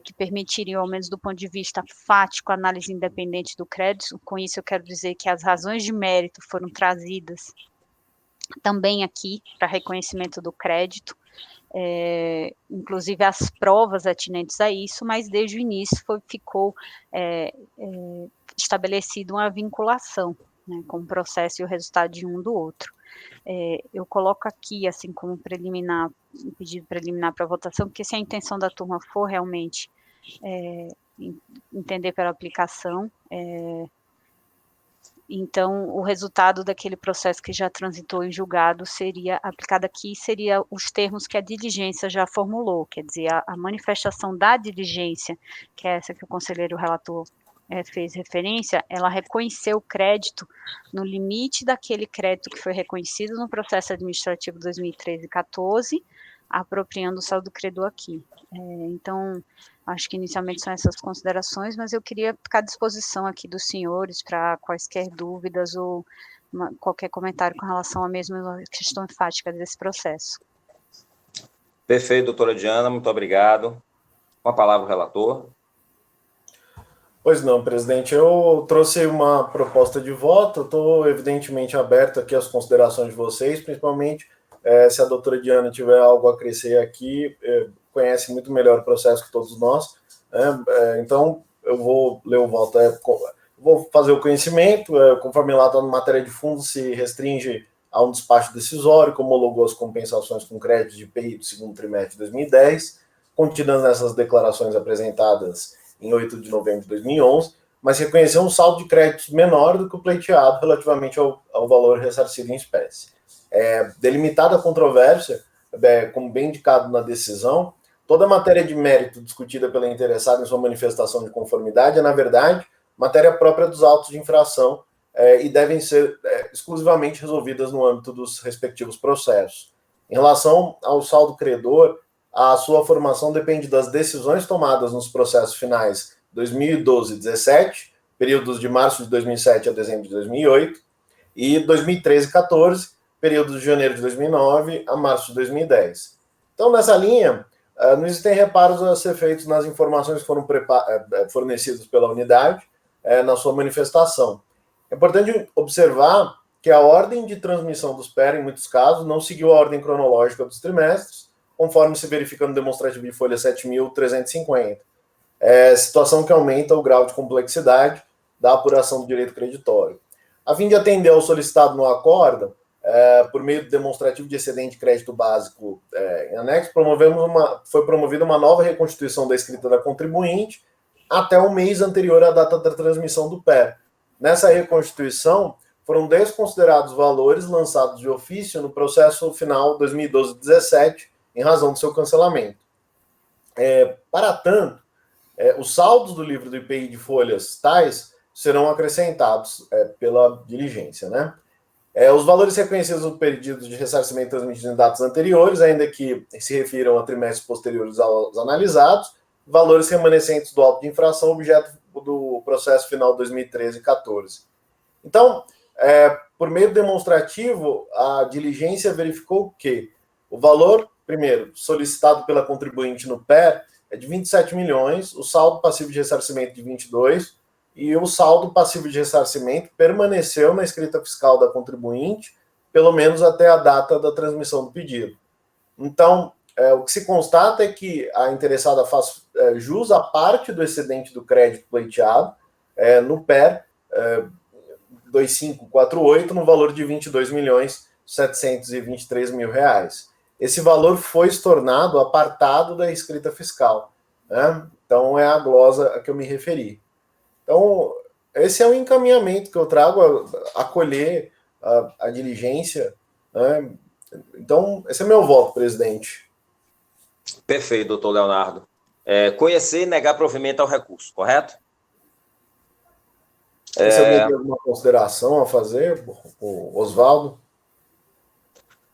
que permitiriam, ao menos do ponto de vista fático, análise independente do crédito. Com isso, eu quero dizer que as razões de mérito foram trazidas também aqui para reconhecimento do crédito, inclusive as provas atinentes a isso, mas desde o início ficou estabelecida uma vinculação, né, com o processo e o resultado de um do outro. Eu coloco aqui, assim como preliminar, um pedido preliminar para votação, porque se a intenção da turma for realmente entender pela aplicação, então o resultado daquele processo que já transitou em julgado seria aplicado aqui, seria os termos que a diligência já formulou, quer dizer, a manifestação da diligência, que é essa que o conselheiro relator fez referência, ela reconheceu o crédito no limite daquele crédito que foi reconhecido no processo administrativo 2013-14, apropriando o saldo credor aqui. Então, acho que inicialmente são essas considerações, mas eu queria ficar à disposição aqui dos senhores para quaisquer dúvidas ou qualquer comentário com relação à mesma questão enfática desse processo. Perfeito, doutora Diana, muito obrigado. Com a palavra o relator. Pois não, presidente, eu trouxe uma proposta de voto, estou evidentemente aberto aqui às considerações de vocês, principalmente se a doutora Diana tiver algo a acrescer aqui, conhece muito melhor o processo que todos nós, então eu vou ler o voto, vou fazer o conhecimento, conforme lá está na matéria de fundo, se restringe a um despacho decisório, que homologou as compensações com crédito de IPI do segundo trimestre de 2010, contidas nessas declarações apresentadas em 8 de novembro de 2011, mas reconheceu um saldo de créditos menor do que o pleiteado relativamente ao valor ressarcido em espécie. Delimitada a controvérsia, como bem indicado na decisão, toda a matéria de mérito discutida pela interessada em sua manifestação de conformidade é, na verdade, matéria própria dos autos de infração e devem ser exclusivamente resolvidas no âmbito dos respectivos processos. Em relação ao saldo credor, a sua formação depende das decisões tomadas nos processos finais 2012 e 2017, períodos de março de 2007 a dezembro de 2008, e 2013 e 2014, períodos de janeiro de 2009 a março de 2010. Então, nessa linha, não existem reparos a ser feitos nas informações que foram fornecidas pela unidade na sua manifestação. É importante observar que a ordem de transmissão dos PER, em muitos casos, não seguiu a ordem cronológica dos trimestres, conforme se verifica no demonstrativo de folha 7.350. Situação que aumenta o grau de complexidade da apuração do direito creditório. A fim de atender ao solicitado no acórdão, por meio do demonstrativo de excedente de crédito básico em anexo, foi promovida uma nova reconstituição da escrita da contribuinte até o mês anterior à data da transmissão do PER. Nessa reconstituição, foram desconsiderados valores lançados de ofício no processo final 2012-17, em razão do seu cancelamento. Para tanto, os saldos do livro do IPI de folhas tais serão acrescentados pela diligência, né? Os valores reconhecidos no pedido de ressarcimento transmitidos em datas anteriores, ainda que se refiram a trimestres posteriores aos analisados, valores remanescentes do auto de infração, objeto do processo final 2013-14. Então, por meio demonstrativo, a diligência verificou que o valor, primeiro, solicitado pela contribuinte no PER é de 27 milhões, o saldo passivo de ressarcimento de 22, e o saldo passivo de ressarcimento permaneceu na escrita fiscal da contribuinte, pelo menos até a data da transmissão do pedido. Então, o que se constata é que a interessada faz jus à parte do excedente do crédito pleiteado no PER 2548, no valor de R$ 22.723.000. Esse valor foi estornado apartado da escrita fiscal, né? Então, é a glosa a que eu me referi. Então, esse é o encaminhamento que eu trago a acolher a diligência, né? Então, esse é meu voto, presidente. Perfeito, doutor Leonardo. Conhecer e negar provimento ao recurso, correto? Você tem alguma consideração a fazer, o Oswaldo?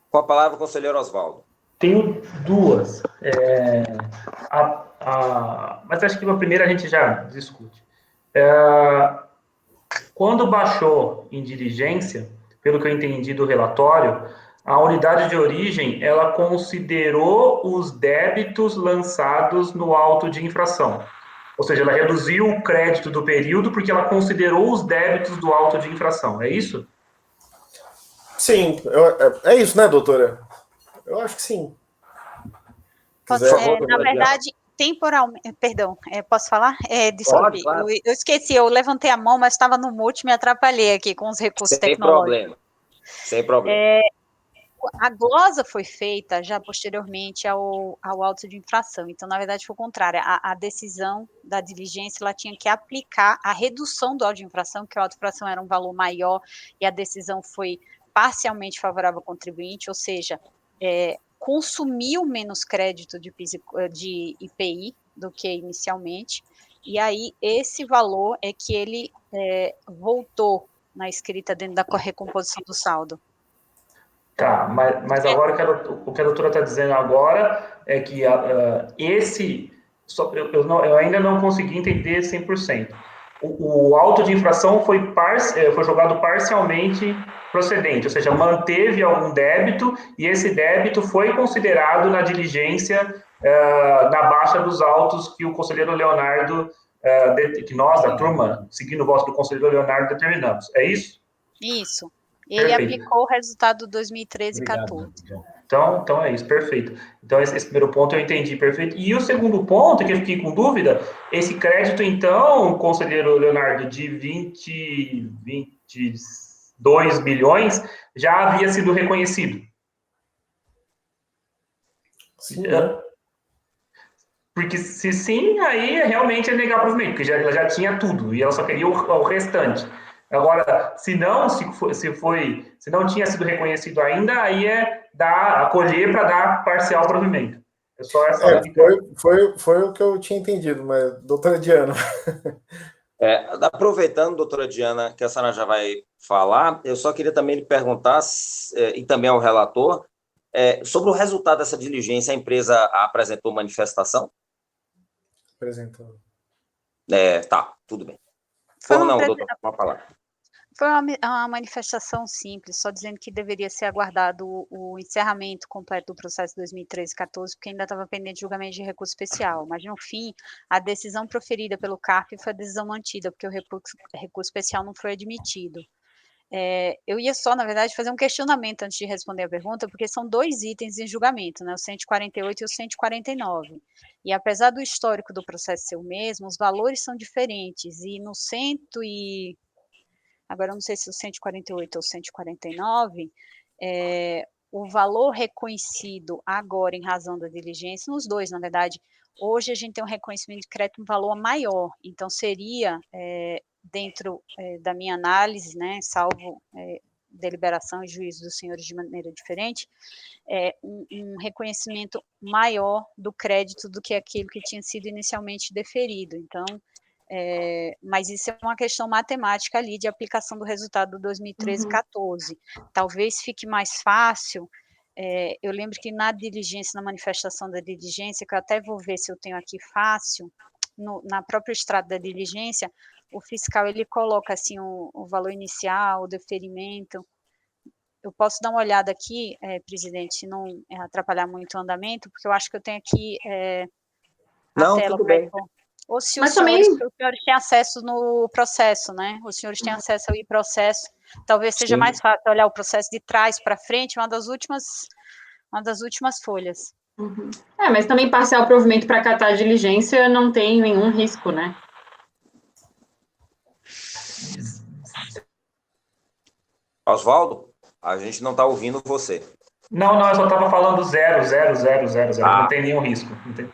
Com a palavra, o conselheiro Oswaldo. Tenho duas. Mas acho que a primeira a gente já discute. Quando baixou em diligência, pelo que eu entendi do relatório, a unidade de origem, ela considerou os débitos lançados no auto de infração. Ou seja, ela reduziu o crédito do período porque ela considerou os débitos do auto de infração. É isso? Sim, é isso, né, doutora? Eu acho que sim. Na verdade, temporalmente... Perdão, posso falar? Desculpe, claro. Eu esqueci, eu levantei a mão, mas estava no mute, me atrapalhei aqui com os recursos tecnológicos. Sem problema. A glosa foi feita já posteriormente ao auto de infração, então, na verdade, foi o contrário. A decisão da diligência, ela tinha que aplicar a redução do auto de infração, que o auto de infração era um valor maior, e a decisão foi parcialmente favorável ao contribuinte, ou seja, consumiu menos crédito de IPI do que inicialmente, e aí esse valor é que ele voltou na escrita dentro da recomposição do saldo. Tá, mas agora o que a doutora está dizendo agora é que eu ainda não consegui entender 100%. O auto de infração foi jogado parcialmente procedente, ou seja, manteve algum débito e esse débito foi considerado na diligência na baixa dos autos que o conselheiro Leonardo, que nós, da turma, seguindo o voto do conselheiro Leonardo, determinamos. É isso? Isso. Ele aplicou o resultado 2013-14. Então é isso, perfeito. Então esse primeiro ponto eu entendi perfeito. E o segundo ponto, que eu fiquei com dúvida, esse crédito, então, conselheiro Leonardo, de 22 milhões, já havia sido reconhecido? Sim. Porque se sim, aí realmente é negar provimento, porque ela já tinha tudo, e ela só queria o restante. Agora, se não tinha sido reconhecido ainda, aí acolher para dar parcial provimento. É só essa. Foi o que eu tinha entendido, mas, doutora Diana. Aproveitando, doutora Diana, que a senhora já vai falar, eu só queria também lhe perguntar, e também ao relator, sobre o resultado dessa diligência, a empresa apresentou manifestação? Apresentou. Tá, tudo bem. Doutora, pode falar. Foi uma manifestação simples, só dizendo que deveria ser aguardado o encerramento completo do processo 2013-14, porque ainda estava pendente de julgamento de recurso especial. Mas, no fim, a decisão proferida pelo CARF foi a decisão mantida, porque o recurso especial não foi admitido. Eu ia só, na verdade, fazer um questionamento antes de responder a pergunta, porque são dois itens em julgamento, né, o 148 e o 149. E apesar do histórico do processo ser o mesmo, os valores são diferentes. E no agora eu não sei se o 148 ou 149, o valor reconhecido agora em razão da diligência, nos dois, na verdade, hoje a gente tem um reconhecimento de crédito um valor maior, então seria, dentro da minha análise, né, salvo deliberação e juízo dos senhores de maneira diferente, um reconhecimento maior do crédito do que aquilo que tinha sido inicialmente deferido. Então, Mas isso é uma questão matemática ali de aplicação do resultado do 2013-14. Talvez fique mais fácil. Eu lembro que na diligência, na manifestação da diligência, que eu até vou ver se eu tenho aqui fácil, na própria extrato da diligência, o fiscal ele coloca assim o valor inicial, o deferimento. Eu posso dar uma olhada aqui, presidente, se não atrapalhar muito o andamento, porque eu acho que eu tenho aqui a Não, tela. tudo bem. Ou se Mas os senhores têm acesso no processo, né? Os senhores têm acesso ao processo. Talvez seja Sim. mais fácil olhar o processo de trás para frente, uma das últimas folhas. Mas também parcial provimento para catar a diligência não tem nenhum risco, né? Oswaldo, a gente não está ouvindo você. Não, eu só estava falando 0, 0, 0, 0, 0. Ah. Não tem nenhum risco. Não tem.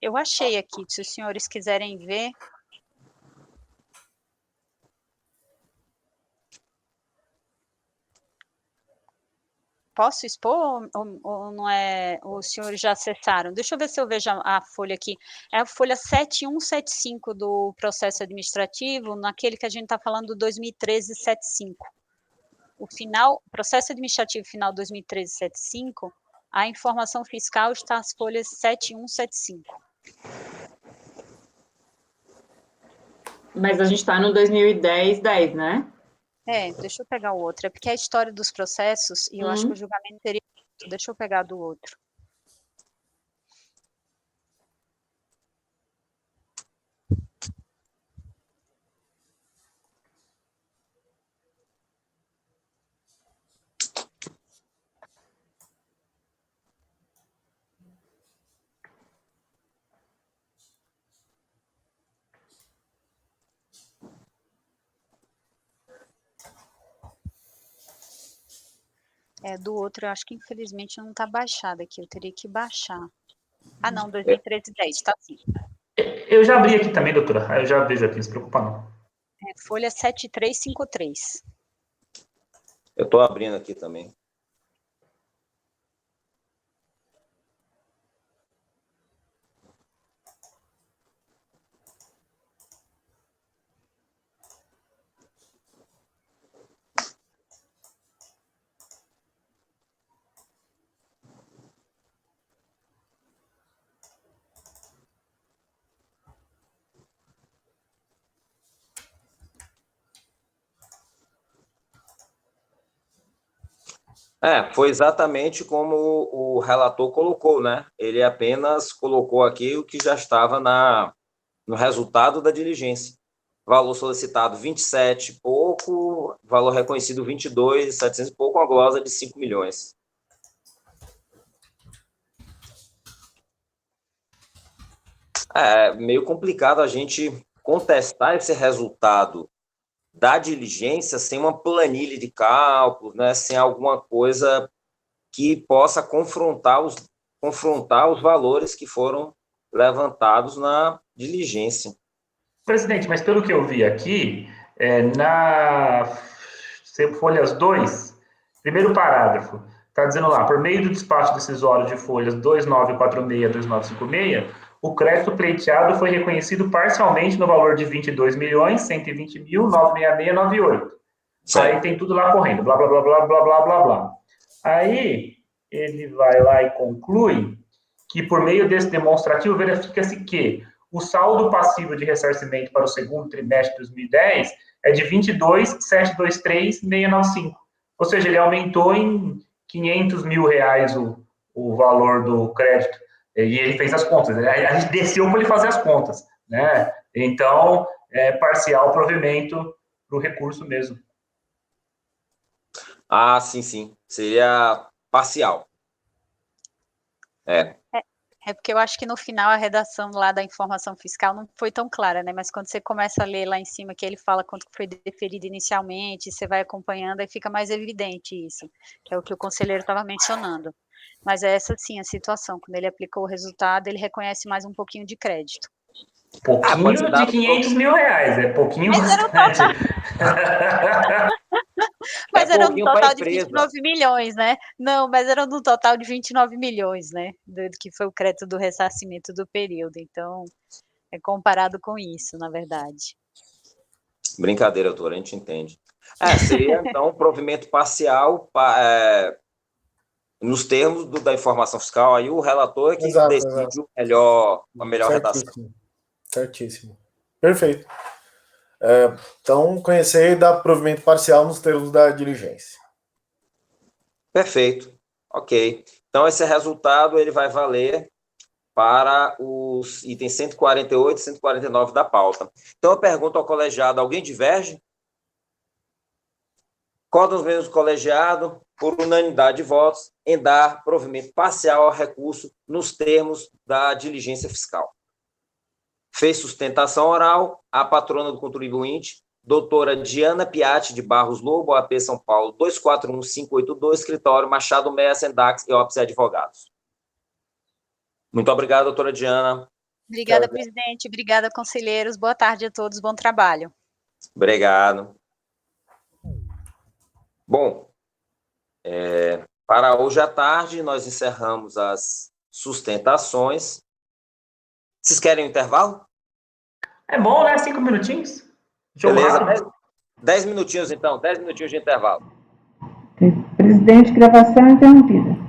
Eu achei aqui, se os senhores quiserem ver. Posso expor ou não é? Os senhores já acessaram? Deixa eu ver se eu vejo a folha aqui. É a folha 7175 do processo administrativo, naquele que a gente está falando do 2013-75. O processo administrativo final 2013-75, a informação fiscal está nas folhas 7175. Mas a gente está no 2010, né? Deixa eu pegar o outro. É porque é a história dos processos, e eu acho que o julgamento teria... Deixa eu pegar do outro. Do outro, eu acho que infelizmente não está baixado aqui, eu teria que baixar. Ah, não, 2013-10, tá sim. Eu já abri aqui também, doutora. Eu já vejo aqui, não se preocupa não. Folha 7353. Eu estou abrindo aqui também. Foi exatamente como o relator colocou, né? Ele apenas colocou aqui o que já estava no resultado da diligência. Valor solicitado 27 e pouco, valor reconhecido 22.700 e pouco, uma glosa de 5 milhões. É meio complicado a gente contestar esse resultado da diligência sem uma planilha de cálculos, né, sem alguma coisa que possa confrontar os valores que foram levantados na diligência. Presidente, mas pelo que eu vi aqui, na folhas 2, primeiro parágrafo, está dizendo lá, por meio do despacho decisório de folhas 2946 2956, o crédito pleiteado foi reconhecido parcialmente no valor de 22.120.966,98. Aí tem tudo lá correndo, blá, blá, blá, blá, blá, blá, blá, blá. Aí ele vai lá e conclui que por meio desse demonstrativo verifica-se que o saldo passivo de ressarcimento para o segundo trimestre de 2010 é de 22.723.695. Ou seja, ele aumentou em R$500 mil o valor do crédito. E ele fez as contas. A gente desceu para ele fazer as contas, né? Então, parcial provimento para o recurso mesmo. Ah, sim. Seria parcial. É porque eu acho que no final a redação lá da informação fiscal não foi tão clara, né? Mas quando você começa a ler lá em cima que ele fala quanto foi deferido inicialmente, você vai acompanhando, aí fica mais evidente isso, que é o que o conselheiro estava mencionando. Mas é essa sim a situação. Quando ele aplicou o resultado, ele reconhece mais um pouquinho de crédito. Pouquinho de R$500 mil, é pouquinho bastante. Mas era um pouquinho pra total de empresa. 29 milhões, né? Não, mas era um total de 29 milhões, né? Que foi o crédito do ressarcimento do período. Então, é comparado com isso, na verdade. Brincadeira, doutora, a gente entende. Seria, então, um provimento parcial nos termos da informação fiscal, aí o relator é que decide a melhor redação. Certíssimo. Perfeito. Então, conhecer e dar provimento parcial nos termos da diligência. Perfeito. Ok. Então, esse resultado ele vai valer para os itens 148 e 149 da pauta. Então, eu pergunto ao colegiado, alguém diverge? Acordam os membros do colegiado, por unanimidade de votos, em dar provimento parcial ao recurso nos termos da diligência fiscal. Fez sustentação oral a patrona do contribuinte, doutora Diana Piatti de Barros Lobo, OAB São Paulo, 241582, escritório Machado Meia Sendax e Opus Advogados. Muito obrigado, doutora Diana. Obrigada, presidente. Obrigada, conselheiros. Boa tarde a todos. Bom trabalho. Obrigado. Bom, para hoje à tarde, nós encerramos as sustentações. Vocês querem um intervalo? É bom, né? 5 minutinhos. Beleza. 10 minutinhos, então. 10 minutinhos de intervalo. Presidente, gravação interrompida.